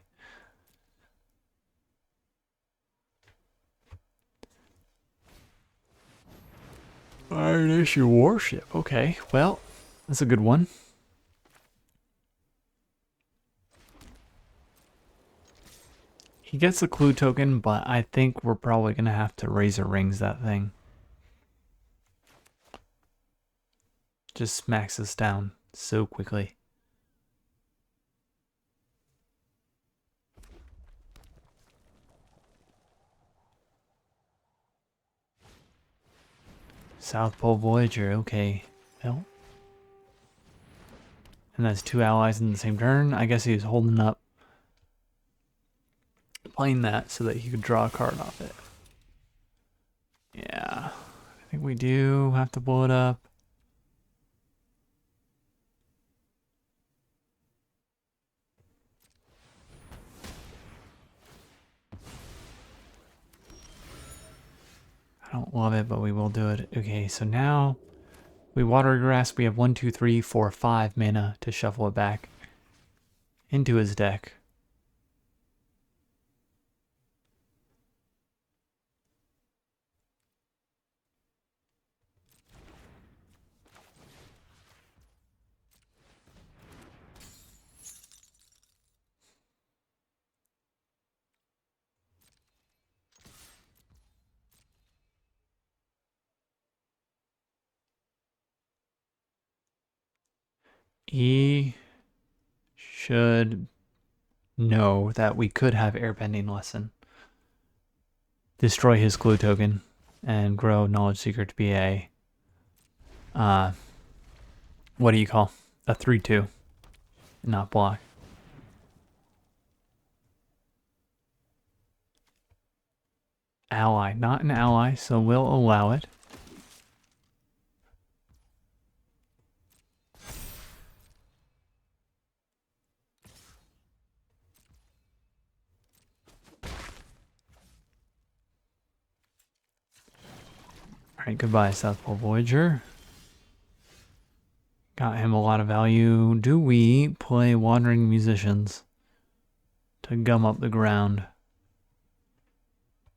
Iron Issue Warship. Okay, well, that's a good one. He gets the clue token, but I think we're probably going to have to Razor Rings that thing. Just smacks us down so quickly. South Pole Voyager, okay. Well. And that's 2 allies in the same turn. I guess he was holding up playing that so that he could draw a card off it. Yeah. I think we do have to blow it up. I don't love it, but we will do it. Okay, so now we water grass. We have 1, 2, 3, 4, 5 mana to shuffle it back into his deck. He should know that we could have airbending lesson. Destroy his clue token and grow Knowledge Seeker to be a what do you call? A 3/2. Not block. Ally, not an ally, so we'll allow it. Alright, goodbye, South Pole Voyager. Got him a lot of value. Do we play Wandering Musicians to gum up the ground?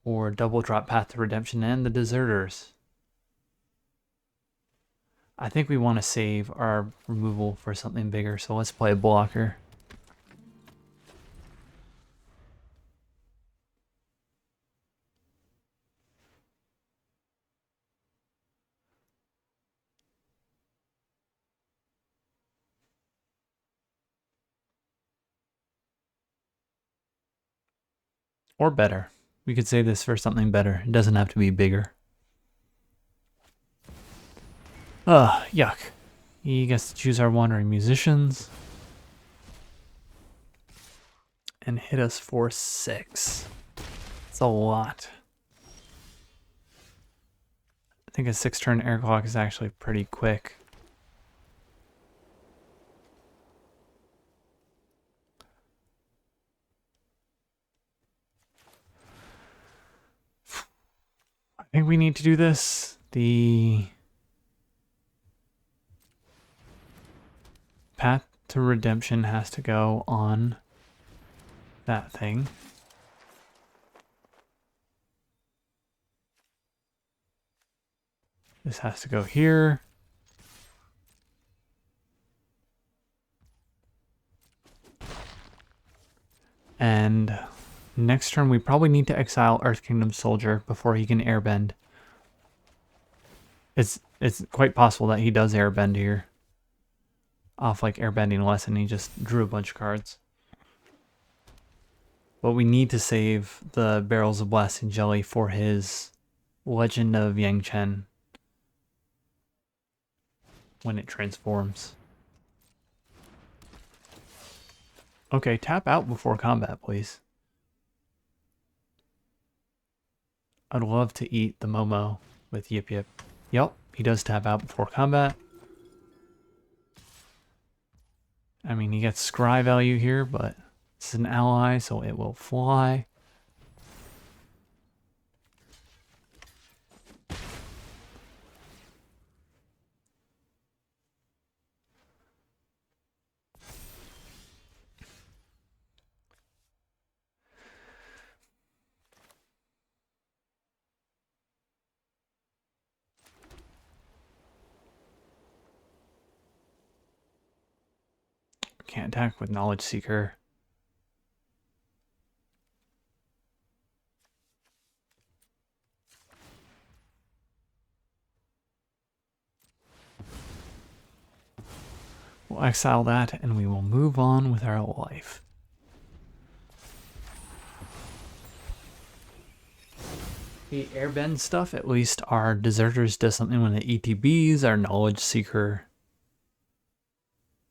Or double drop Path to Redemption and the Deserters? I think we want to save our removal for something bigger, so let's play a blocker. Or better. We could save this for something better. It doesn't have to be bigger. Ugh, yuck. He gets to choose our wandering musicians. And hit us for 6. It's a lot. I think a 6-turn air clock is actually pretty quick. I think we need to do this. The path to redemption has to go on that thing. This has to go here. And next turn we probably need to exile Earth Kingdom Soldier before he can airbend. It's quite possible that he does airbend here. Off like airbending lesson, he just drew a bunch of cards. But we need to save the Barrels of Blasting Jelly for his Legend of Yang Chen when it transforms. Okay, tap out before combat, please. I'd love to eat the Momo with Yip Yip. Yep, he does tap out before combat. I mean, he gets scry value here, but it's an ally, so it will fly. Can't attack with Knowledge Seeker. We'll exile that and we will move on with our life. The airbend stuff, at least our Deserters does something when the ETBs, our Knowledge Seeker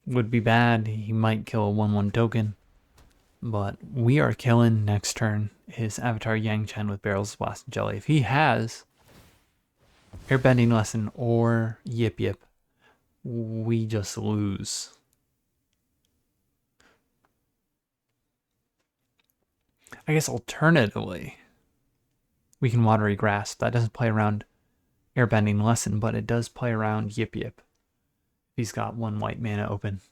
would be bad. He might kill a 1/1 token. But we are killing next turn his Avatar Yang Chen with Barrels of Blasting Jelly. If he has Airbending Lesson or Yip Yip, we just lose. I guess alternatively, we can Watery Grasp. That doesn't play around Airbending Lesson, but it does play around Yip Yip. He's got 1 white mana open.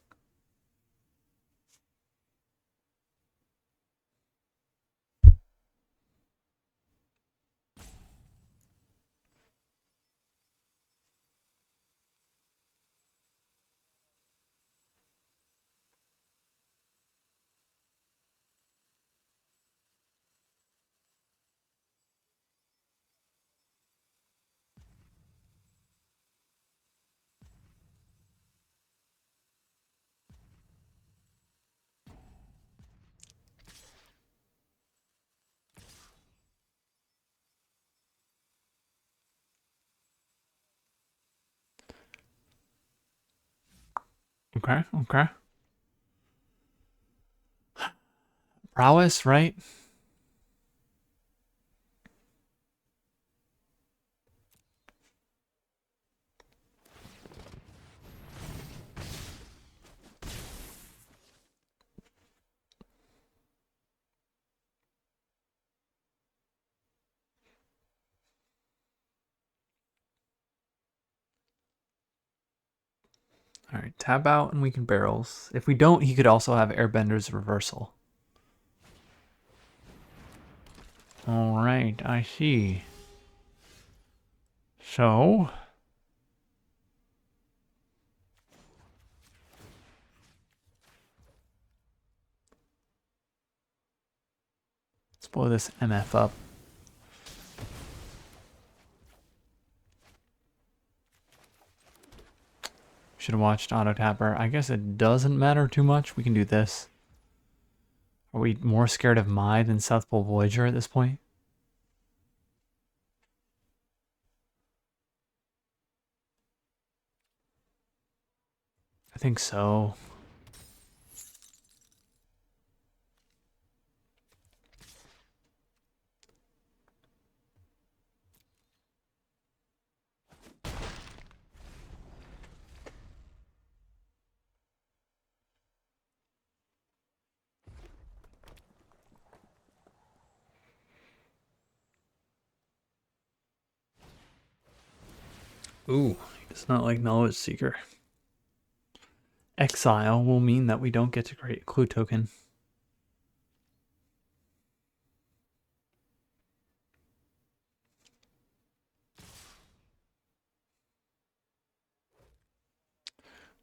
Okay, okay. Prowess, right? Alright, tab out and we can barrels. If we don't, he could also have Airbender's Reversal. Alright, I see. So... let's blow this MF up. Should have watched Auto Tapper. I guess it doesn't matter too much. We can do this. Are we more scared of Mai than South Pole Voyager at this point? I think so. Ooh, it's not like Knowledge Seeker. Exile will mean that we don't get to create a clue token.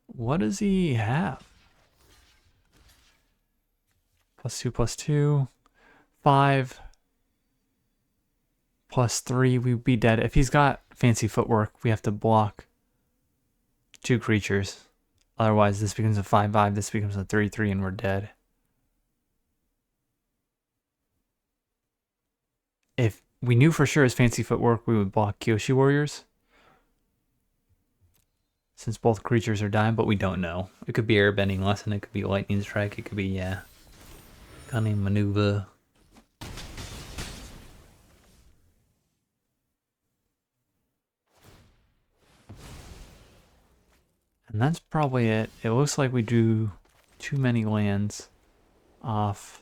What does he have? +2/+2. 5 +3, we'd be dead. If he's got fancy footwork, we have to block 2 creatures. Otherwise, this becomes a 5/5, this becomes a 3/3, and we're dead. If we knew for sure his fancy footwork, we would block Kyoshi Warriors. Since both creatures are dying, but we don't know. It could be Airbending Lesson, it could be Lightning Strike, it could be, yeah, Cunning Maneuver. And that's probably it. It looks like we drew too many lands off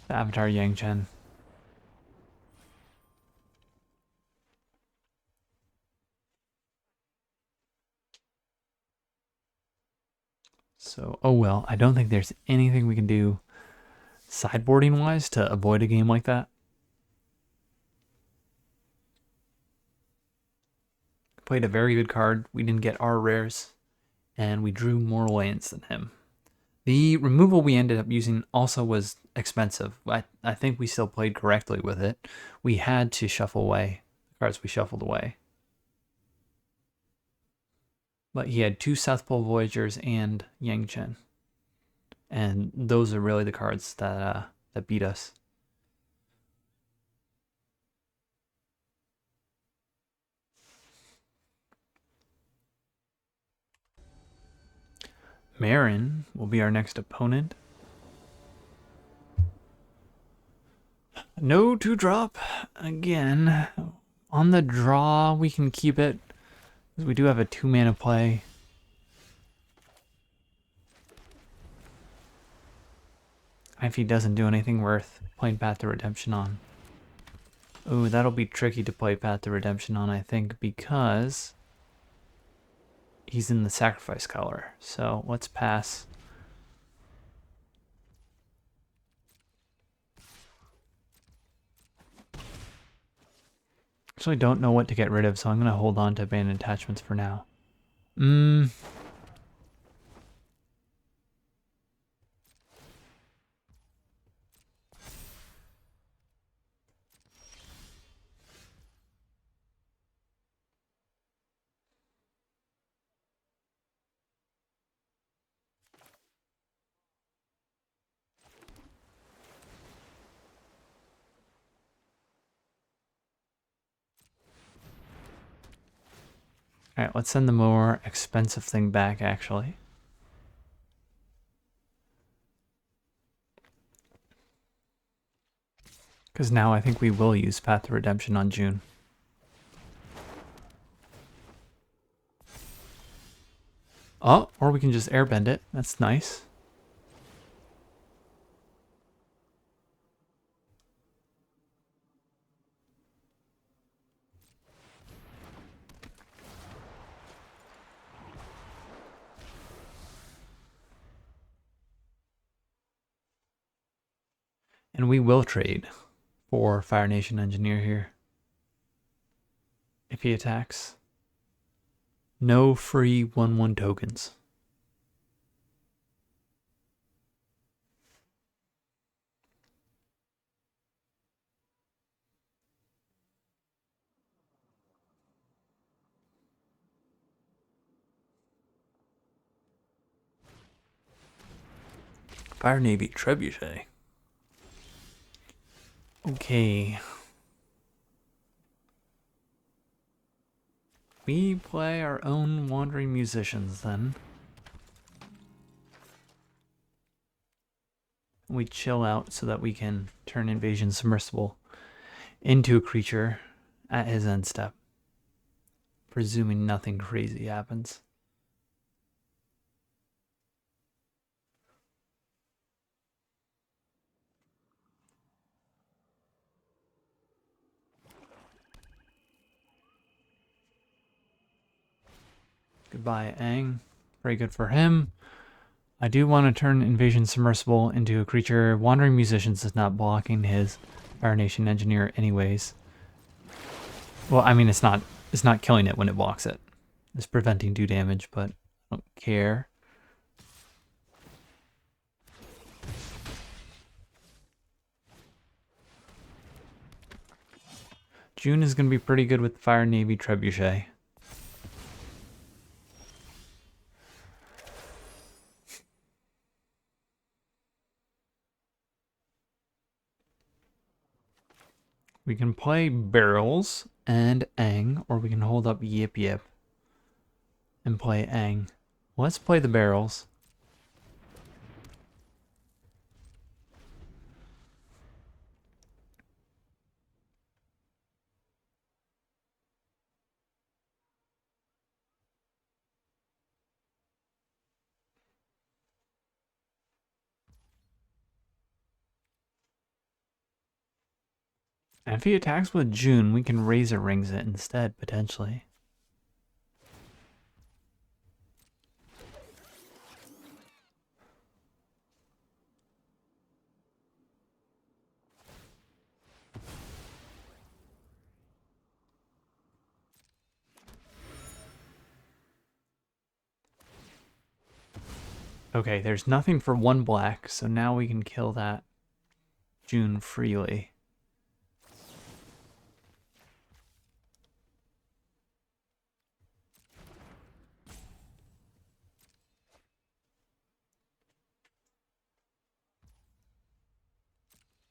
the Avatar Yangchen. So, oh well, I don't think there's anything we can do sideboarding wise to avoid a game like that. Played a very good card. We didn't get our rares, and we drew more lands than him. The removal we ended up using also was expensive. I think we still played correctly with it. We had to shuffle away the cards we shuffled away. But he had 2 South Pole Voyagers and Yangchen. And those are really the cards that beat us. Marin will be our next opponent. No 2-drop again. On the draw, we can keep it because we do have a 2-mana play. If he doesn't do anything worth playing Path to Redemption on. Ooh, that'll be tricky to play Path to Redemption on, I think, because he's in the sacrifice color. So let's pass. Actually don't know what to get rid of, so I'm going to hold on to abandoned attachments for now. Alright, let's send the more expensive thing back, actually. Because now I think we will use Path to Redemption on June. Oh, or we can just airbend it. That's nice. And we will trade for Fire Nation Engineer here. If he attacks. No free 1/1 tokens. Fire Navy Trebuchet. Okay. We play our own Wandering Musicians then. We chill out so that we can turn Invasion Submersible into a creature at his end step. Presuming nothing crazy happens. Goodbye, Aang. Very good for him. I do want to turn Invasion Submersible into a creature. Wandering Musicians is not blocking his Fire Nation Engineer anyways. Well, I mean, it's not killing it when it blocks it. It's preventing 2 damage, but I don't care. June is going to be pretty good with Fire Navy Trebuchet. We can play Barrels and Aang, or we can hold up Yip Yip and play Aang. Let's play the Barrels. And if he attacks with June, we can Razor Rings it instead, potentially. Okay, there's nothing for 1 black, so now we can kill that June freely.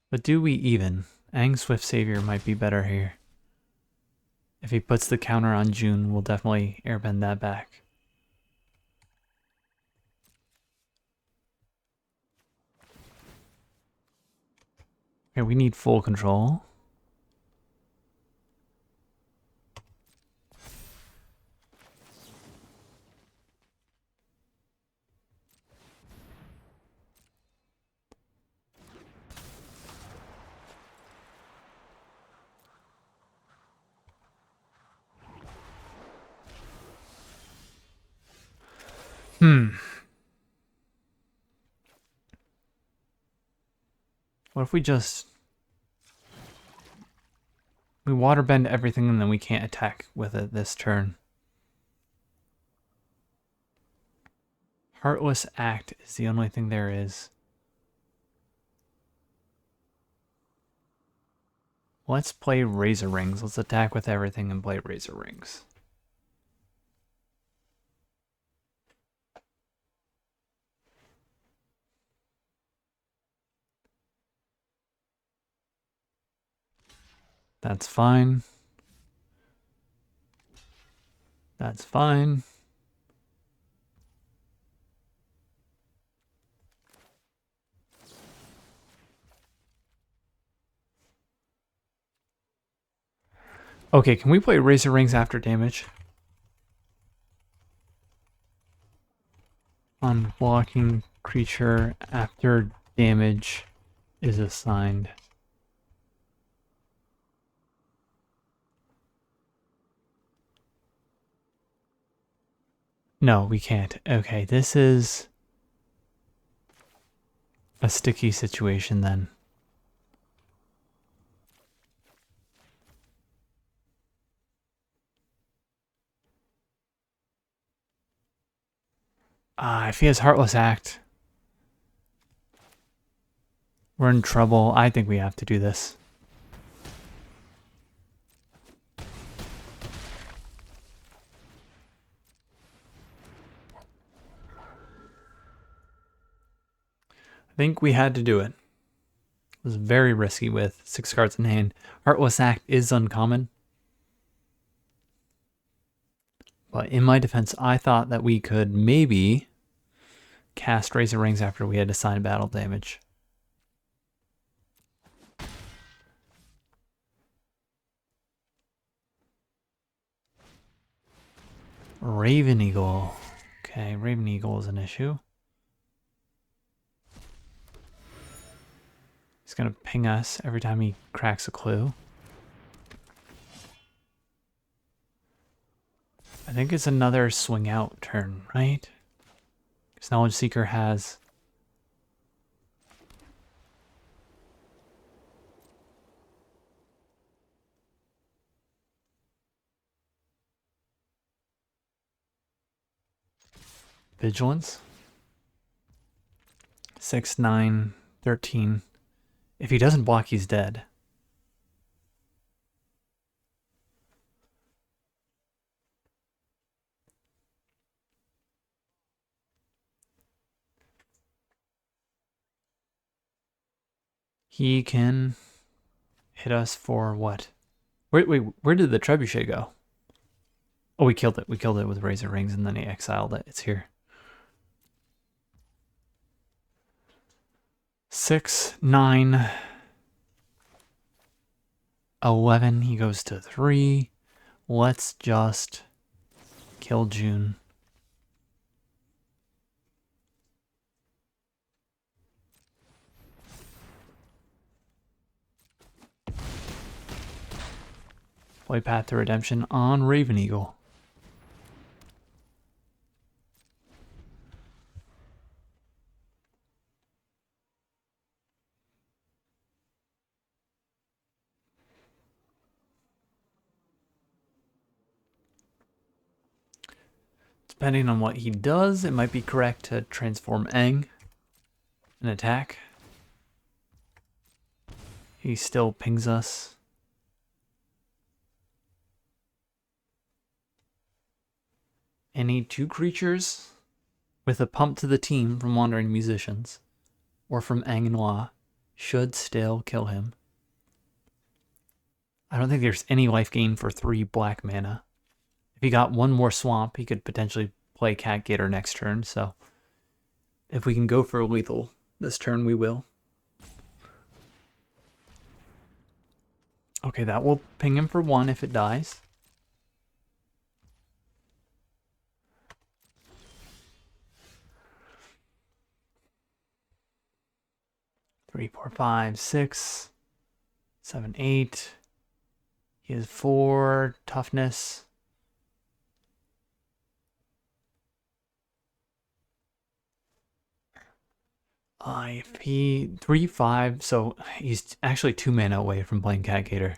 But do we even? Aang Swift Savior might be better here. If he puts the counter on June, we'll definitely airbend that back. Okay, we need full control. What if we just... We waterbend everything and then we can't attack with it this turn. Heartless Act is the only thing there is. Let's play Razor Rings. Let's attack with everything and play Razor Rings. That's fine. That's fine. Okay, can we play Razor Rings after damage? On blocking creature after damage is assigned. No, we can't. Okay, this is a sticky situation then. If he has Heartless Act, we're in trouble. I think we have to do this. I think we had to do it. It was very risky with 6 cards in hand. Heartless Act is uncommon. But in my defense, I thought that we could maybe cast Razor Rings after we had assigned battle damage. Raven Eagle. Okay, Raven Eagle is an issue. He's gonna ping us every time he cracks a clue. I think it's another swing out turn, right? Because Knowledge Seeker has... Vigilance. 6, 9, 13. If he doesn't block, he's dead. He can hit us for what? Wait, where did the trebuchet go? Oh, we killed it. We killed it with Razor Rings, and then he exiled it. It's here. 6, 9, 11. He goes to 3. Let's just kill June. Play Path to Redemption on Raven Eagle. Depending on what he does, it might be correct to transform Aang and attack. He still pings us. Any 2 creatures with a pump to the team from Wandering Musicians or from Aang and Hua should still kill him. I don't think there's any life gain for 3 black mana. If he got 1 more swamp, he could potentially play Cat Gator next turn, so if we can go for lethal this turn, we will. Okay, that will ping him for 1 if it dies. Three, 4, 5, 6, 7, 8. He has 4 toughness. If he 3, 5, so he's actually 2 mana away from playing Cat Gator.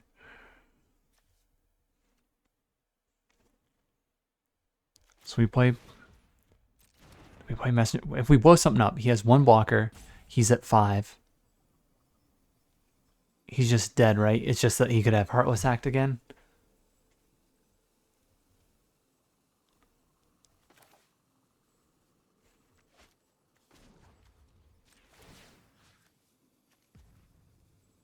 So we play Messenger. If we blow something up, he has 1 blocker. He's at 5. He's just dead, right? It's just that he could have Heartless Act again.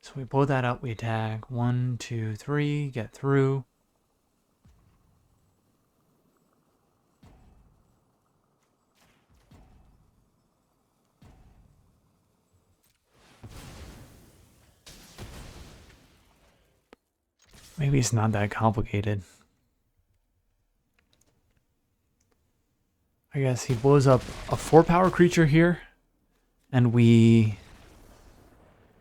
So we blow that up, we attack. 1, 2, 3, get through. Maybe it's not that complicated. I guess he blows up a 4-power creature here, and we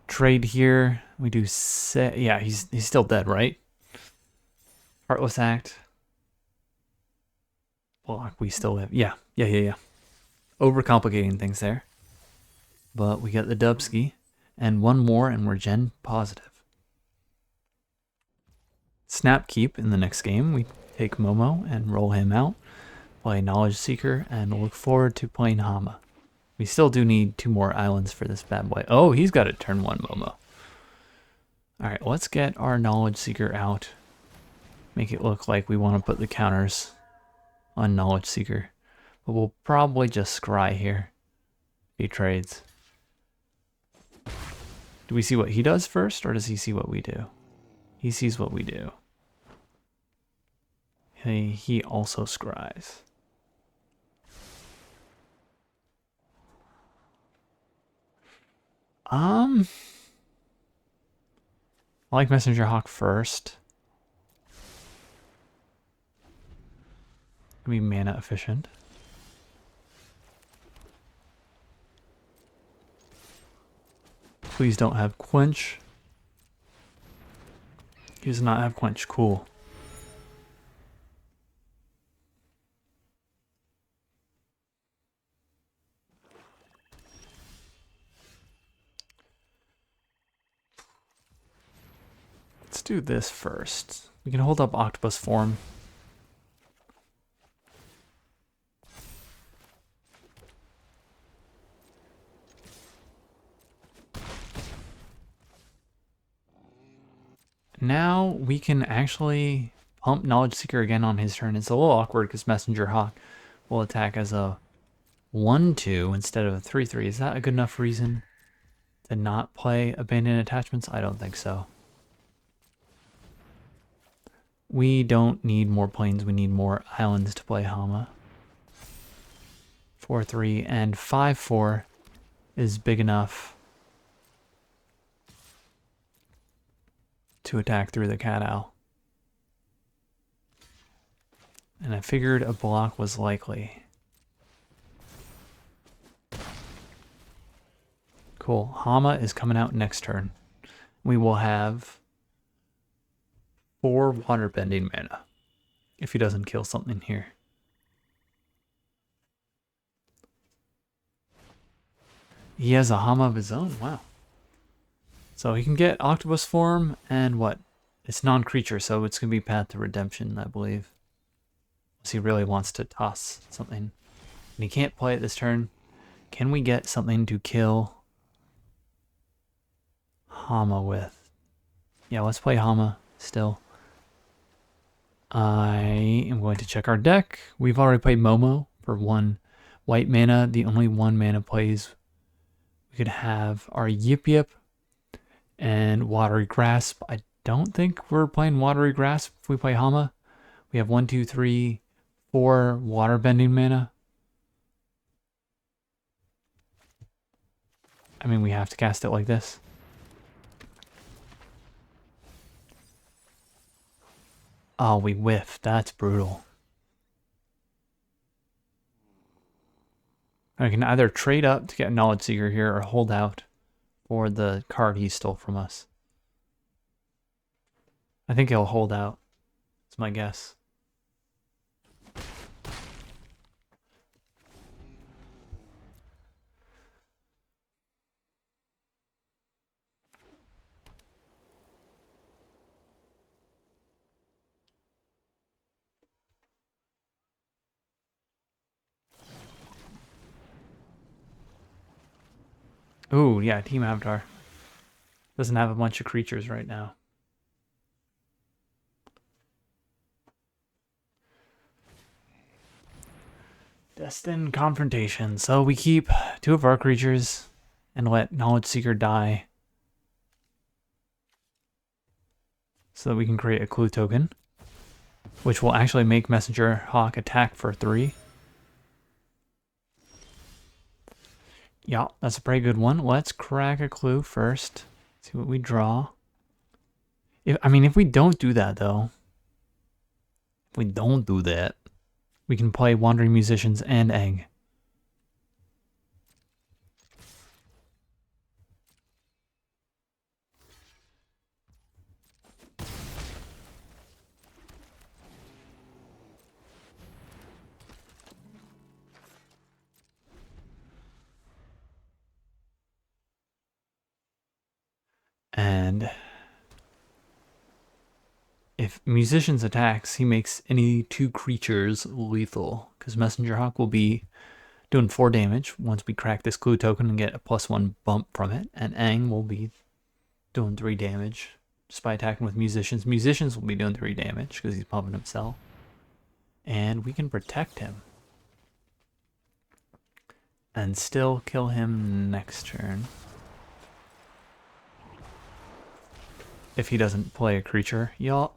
trade here. We do yeah, he's still dead, right? Heartless Act. Block, we still have, yeah. Overcomplicating things there. But we get the Dubski, and 1 more, and we're gen positive. Snap Keep in the next game. We take Momo and roll him out. Play Knowledge Seeker, and look forward to playing Hama. We still do need 2 more islands for this bad boy. Oh, he's got a turn 1 Momo. Alright, let's get our Knowledge Seeker out. Make it look like we want to put the counters on Knowledge Seeker. But we'll probably just scry here if he trades. Do we see what he does first, or does he see what we do? He sees what we do. He also scries. I like Messenger Hawk first. Gonna be mana efficient. Please don't have quench. He does not have quench. Cool. Let's do this first. We can hold up octopus form. Now we can actually pump Knowledge Seeker again on his turn. It's a little awkward because Messenger Hawk will attack as a 1-2 instead of a 3-3. Is that a good enough reason to not play Abandoned Attachments? I don't think so. We don't need more planes. We need more islands to play Hama. 4-3 and 5-4 is big enough to attack through the Cat Owl. And I figured a block was likely. Cool. Hama is coming out next turn. We will have 4 waterbending mana if he doesn't kill something here. He has a Hama of his own. Wow. So he can get octopus form and what? It's non-creature, so it's going to be Path to Redemption, I believe. Unless he really wants to toss something. And he can't play it this turn. Can we get something to kill Hama with? Yeah, let's play Hama still. I am going to check our deck. We've already played Momo for 1 white mana. The only 1 mana plays we could have are Yip Yip and Watery Grasp. I don't think we're playing Watery Grasp if we play Hama. We have 1, 2, 3, 4 waterbending mana. I mean, we have to cast it like this. Oh, we whiffed. That's brutal. I can either trade up to get Knowledge Seeker here or hold out for the card he stole from us. I think he'll hold out. That's my guess. Ooh, yeah, Team Avatar. Doesn't have a bunch of creatures right now. Destined Confrontation. So we keep 2 of our creatures and let Knowledge Seeker die so that we can create a clue token, which will actually make Messenger Hawk attack for 3. Yeah, that's a pretty good one. Let's crack a clue first. See what we draw. If we don't do that, though, we can play Wandering Musicians and Egg. And if Musicians attacks, he makes any 2 creatures lethal, because Messenger Hawk will be doing 4 damage once we crack this clue token and get a +1 bump from it, and Aang will be doing 3 damage just by attacking with Musicians. Musicians will be doing 3 damage because he's pumping himself. And we can protect him. And still kill him next turn. If he doesn't play a creature. Y'all,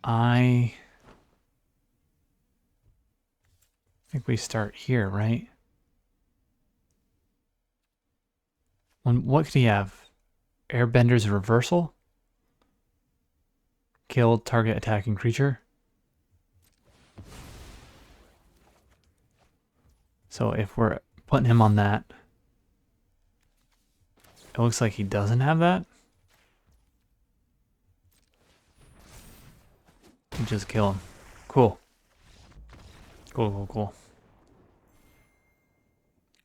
I think we start here, right? What could he have? Airbender's Reversal? Kill target attacking creature? So if we're putting him on that, it looks like he doesn't have that. You just kill him. Cool. Cool.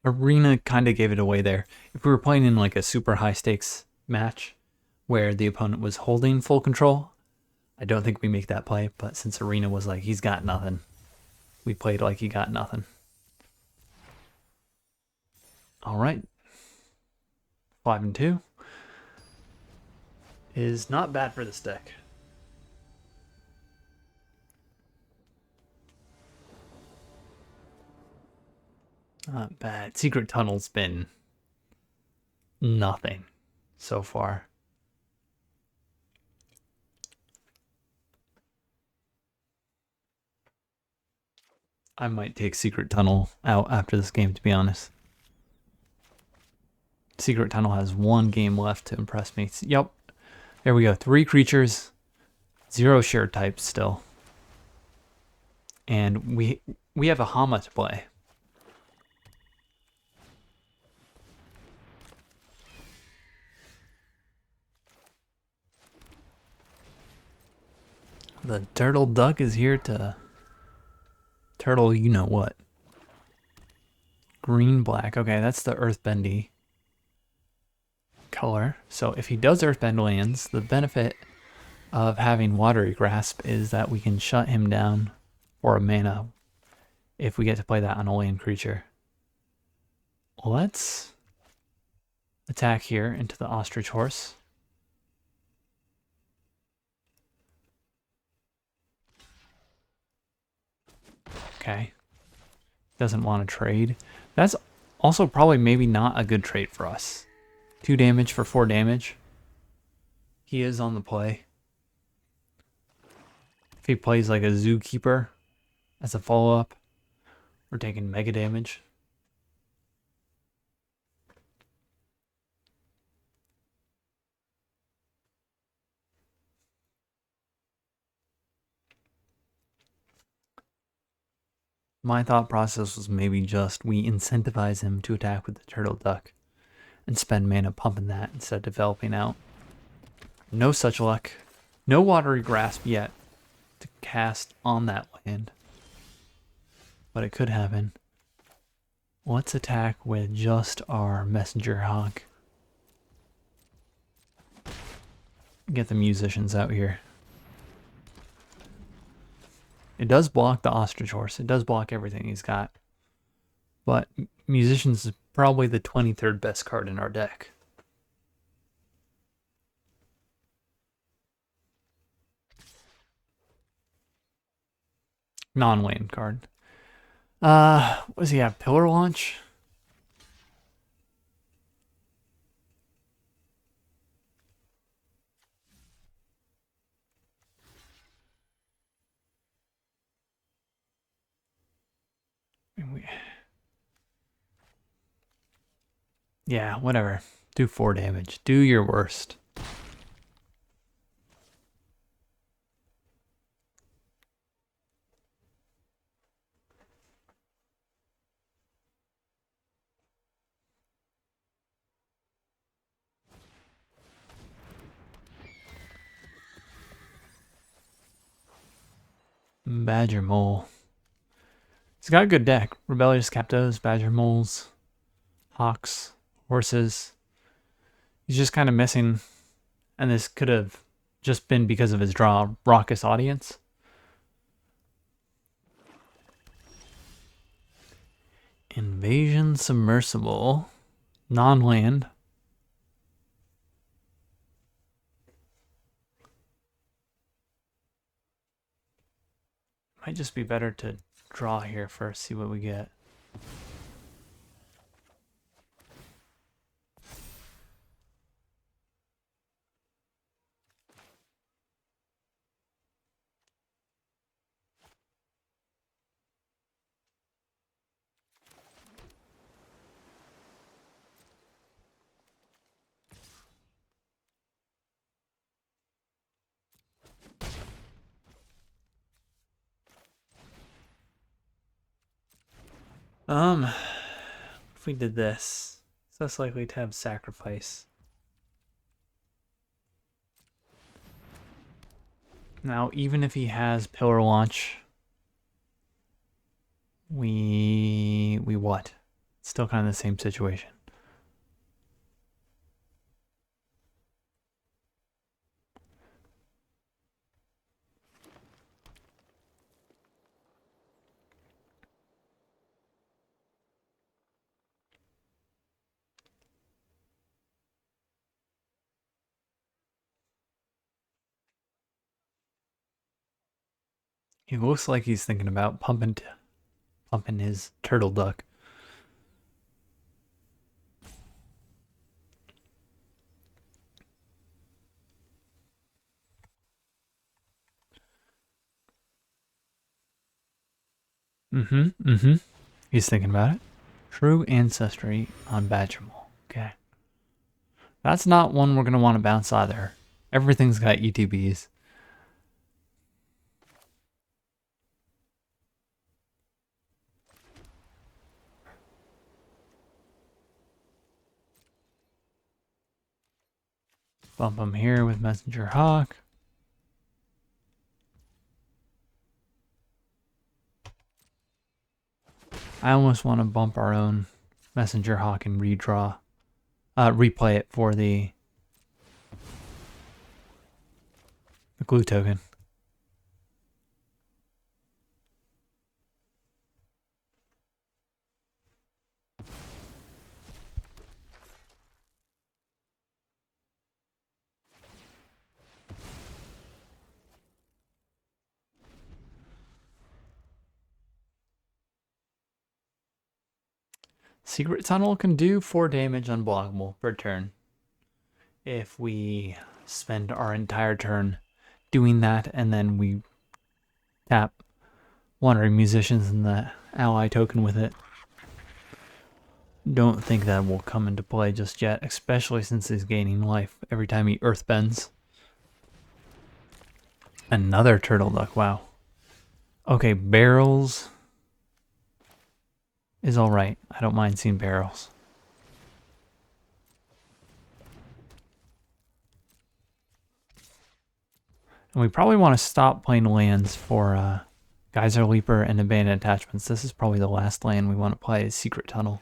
Arena kind of gave it away there. If we were playing in like a super high stakes match where the opponent was holding full control, I don't think we make that play. But since Arena was like, he's got nothing, we played like he got nothing. All right. 5-2 is not bad for this deck. Not bad. Secret Tunnel's been nothing so far. I might take Secret Tunnel out after this game, to be honest. Secret Tunnel has one game left to impress me. Yep. There we go. 3 creatures, 0 shared types still. And we have a Hama to play. The turtle duck is here to turtle you know what. Green black. Okay, that's the earthbendy color. So if he does earthbend lands, the benefit of having Watery Grasp is that we can shut him down for a mana if we get to play that on a land creature. Let's attack here into the Ostrich Horse. Okay. Doesn't want to trade. That's also probably maybe not a good trade for us. 2 damage for 4 damage. He is on the play. If he plays like a Zookeeper as a follow-up, we're taking mega damage. My thought process was maybe just we incentivize him to attack with the turtle duck and spend mana pumping that instead of developing out. No such luck. No Watery Grasp yet to cast on that land. But it could happen. Let's attack with just our Messenger Hawk. Get the musicians out here. It does block the Ostrich Horse. It does block everything he's got. But Musicians is probably the 23rd best card in our deck. Non-land card. What does he have? Pillar Launch? Yeah, whatever. Do 4 damage. Do your worst. Badger Mole. He's got a good deck. Rebellious Captos, Badger Moles, Hawks, Horses. He's just kind of missing, and this could have just been because of his draw, Raucous Audience. Invasion Submersible. Non-land. Might just be better to draw here first, see what we get. If we did this, it's less likely to have sacrifice. Now, even if he has pillar launch, we what? Still kind of the same situation. He looks like he's thinking about pumping his turtle duck. He's thinking about it. True ancestry on Badgermole. Okay. That's not one we're going to want to bounce either. Everything's got ETBs. Bump him here with Messenger Hawk. I almost want to bump our own Messenger Hawk and replay it for the glue token. Secret Tunnel can do 4 damage unblockable per turn. If we spend our entire turn doing that and then we tap Wandering Musicians and the ally token with it. Don't think that will come into play just yet, especially since he's gaining life every time he earthbends. Another turtle duck, wow. Okay, barrels is alright. I don't mind seeing barrels. And we probably want to stop playing lands for Geyser Leaper and Abandoned Attachments. This is probably the last land we want to play is Secret Tunnel.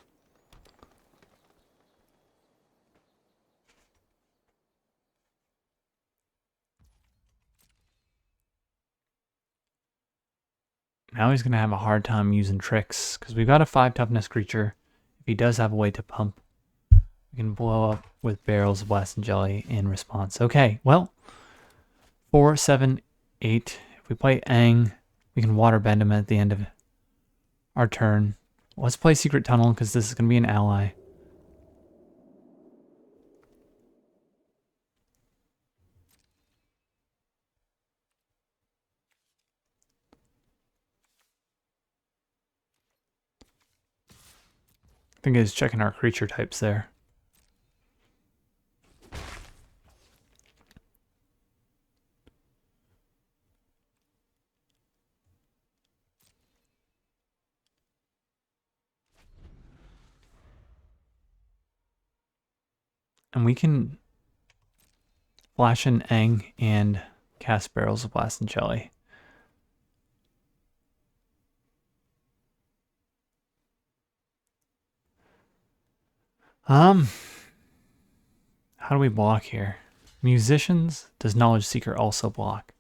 Now he's going to have a hard time using tricks, because we've got a 5 toughness creature. If he does have a way to pump, we can blow up with barrels of Blast and Jelly in response. Okay, well, 4, 7, 8. If we play Aang, we can water bend him at the end of our turn. Let's play Secret Tunnel, because this is going to be an ally. I think he's checking our creature types there. And we can flash in Aang and cast barrels of Blast and Jelly. How do we block here? Musicians, does Knowledge Seeker also block?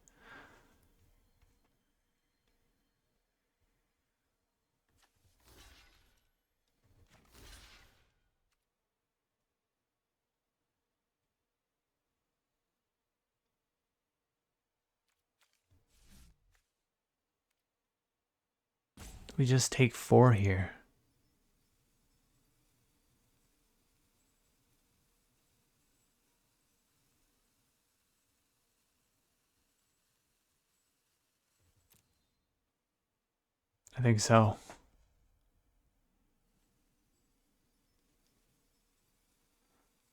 We just take 4 here. I think so.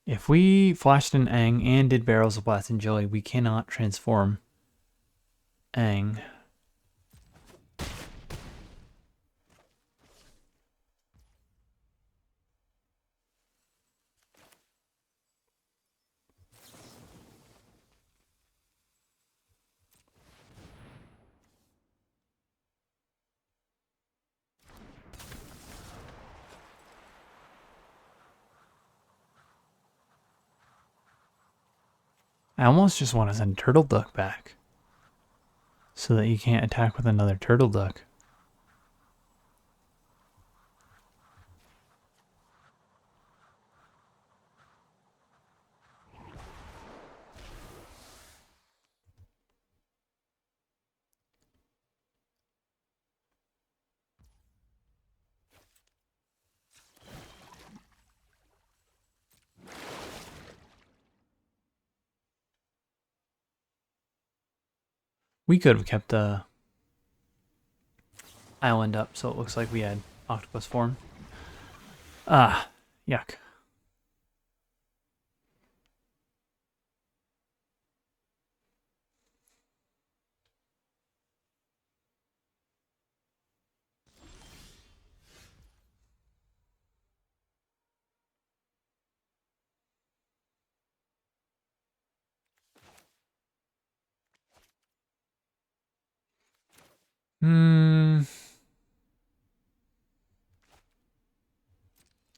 If we flashed an Aang and did barrels of Blast and Jelly, we cannot transform Aang. I almost just want to send Turtle Duck back so that you can't attack with another Turtle Duck. We could have kept the island up so it looks like we had octopus form. Ah, yuck.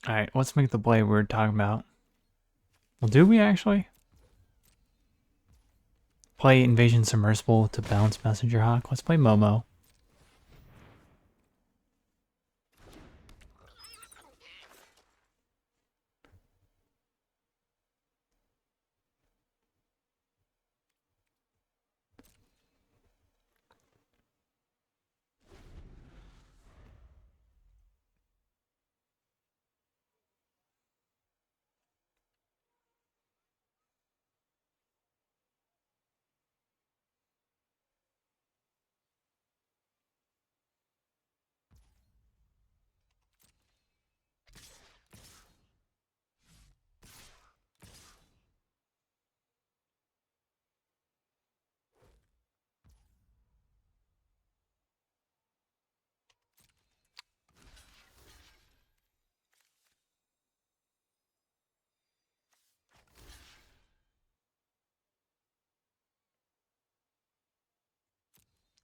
Alright, let's make the play we were talking about. Well, do we actually? Play Invasion Submersible to bounce Messenger Hawk. Let's play Momo.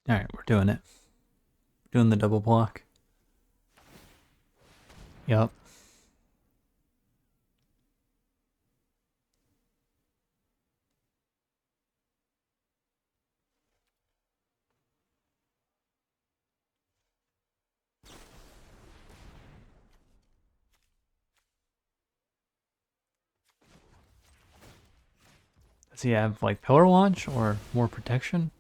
Alright, we're doing it. Doing the double block. Yup. Does he have like pillar launch or more protection?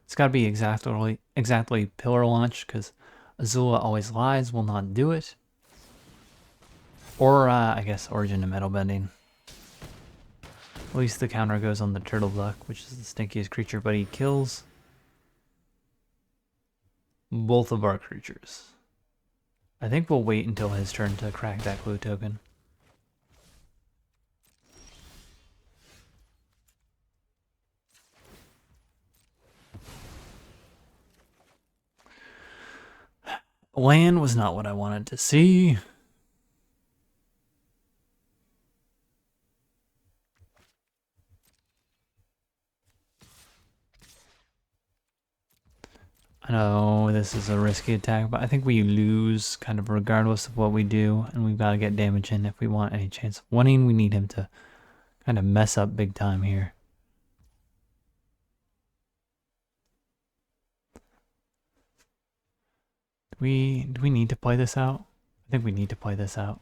It's got to be exactly pillar launch because Azula always lies, will not do it. Or I guess origin to metal bending. At least the counter goes on the turtle duck, which is the stinkiest creature, but he kills both of our creatures. I think we'll wait until his turn to crack that clue token. Land was not what I wanted to see. I know this is a risky attack, but I think we lose kind of regardless of what we do, and we've got to get damage in if we want any chance of winning. We need him to kind of mess up big time here. Do we need to play this out? I think we need to play this out.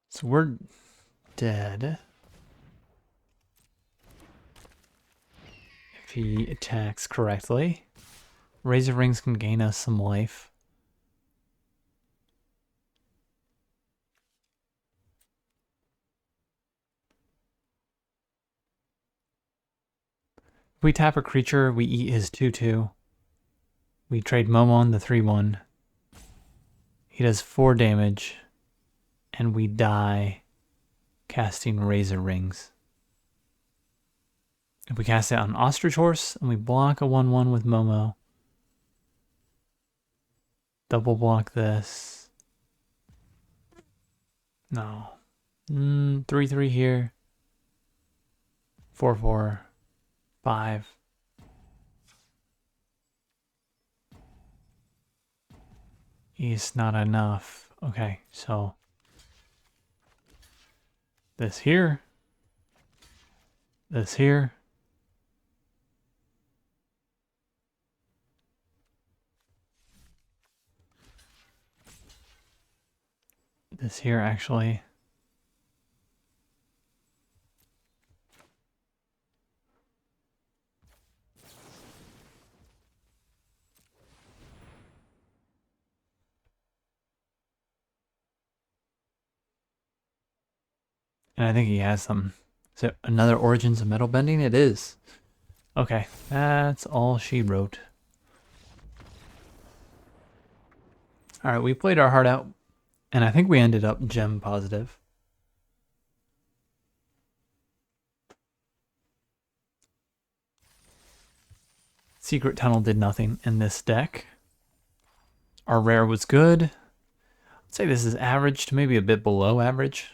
So we're dead. If he attacks correctly. Razor Rings can gain us some life. If we tap a creature, we eat his 2/2. We trade Momo on the 3/1. He does 4 damage. And we die casting Razor Rings. If we cast it on Ostrich Horse and we block a 1/1 with Momo, double block this. No. 3-3 here. 4-4. 5. Is not enough. Okay, so this here. This here. This here, actually. And I think he has some. Is it another Origins of Metal Bending? It is. Okay, that's all she wrote. Alright, we played our heart out, and I think we ended up gem positive. Secret Tunnel did nothing in this deck. Our rare was good. I'd say this is average to maybe a bit below average.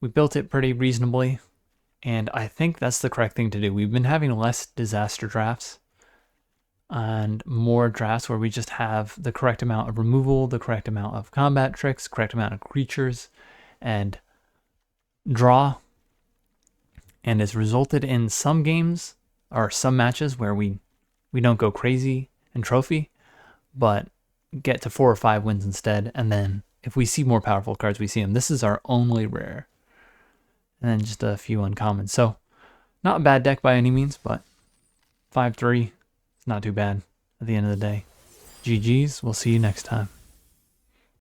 We built it pretty reasonably, and I think that's the correct thing to do. We've been having less disaster drafts and more drafts where we just have the correct amount of removal, the correct amount of combat tricks, correct amount of creatures, and draw. And it's resulted in some games or some matches where we don't go crazy in trophy, but get to 4 or 5 wins instead. And then if we see more powerful cards, we see them. This is our only rare. And then just a few uncommons. So not a bad deck by any means, but 5-3, it's not too bad at the end of the day. GG's, we'll see you next time.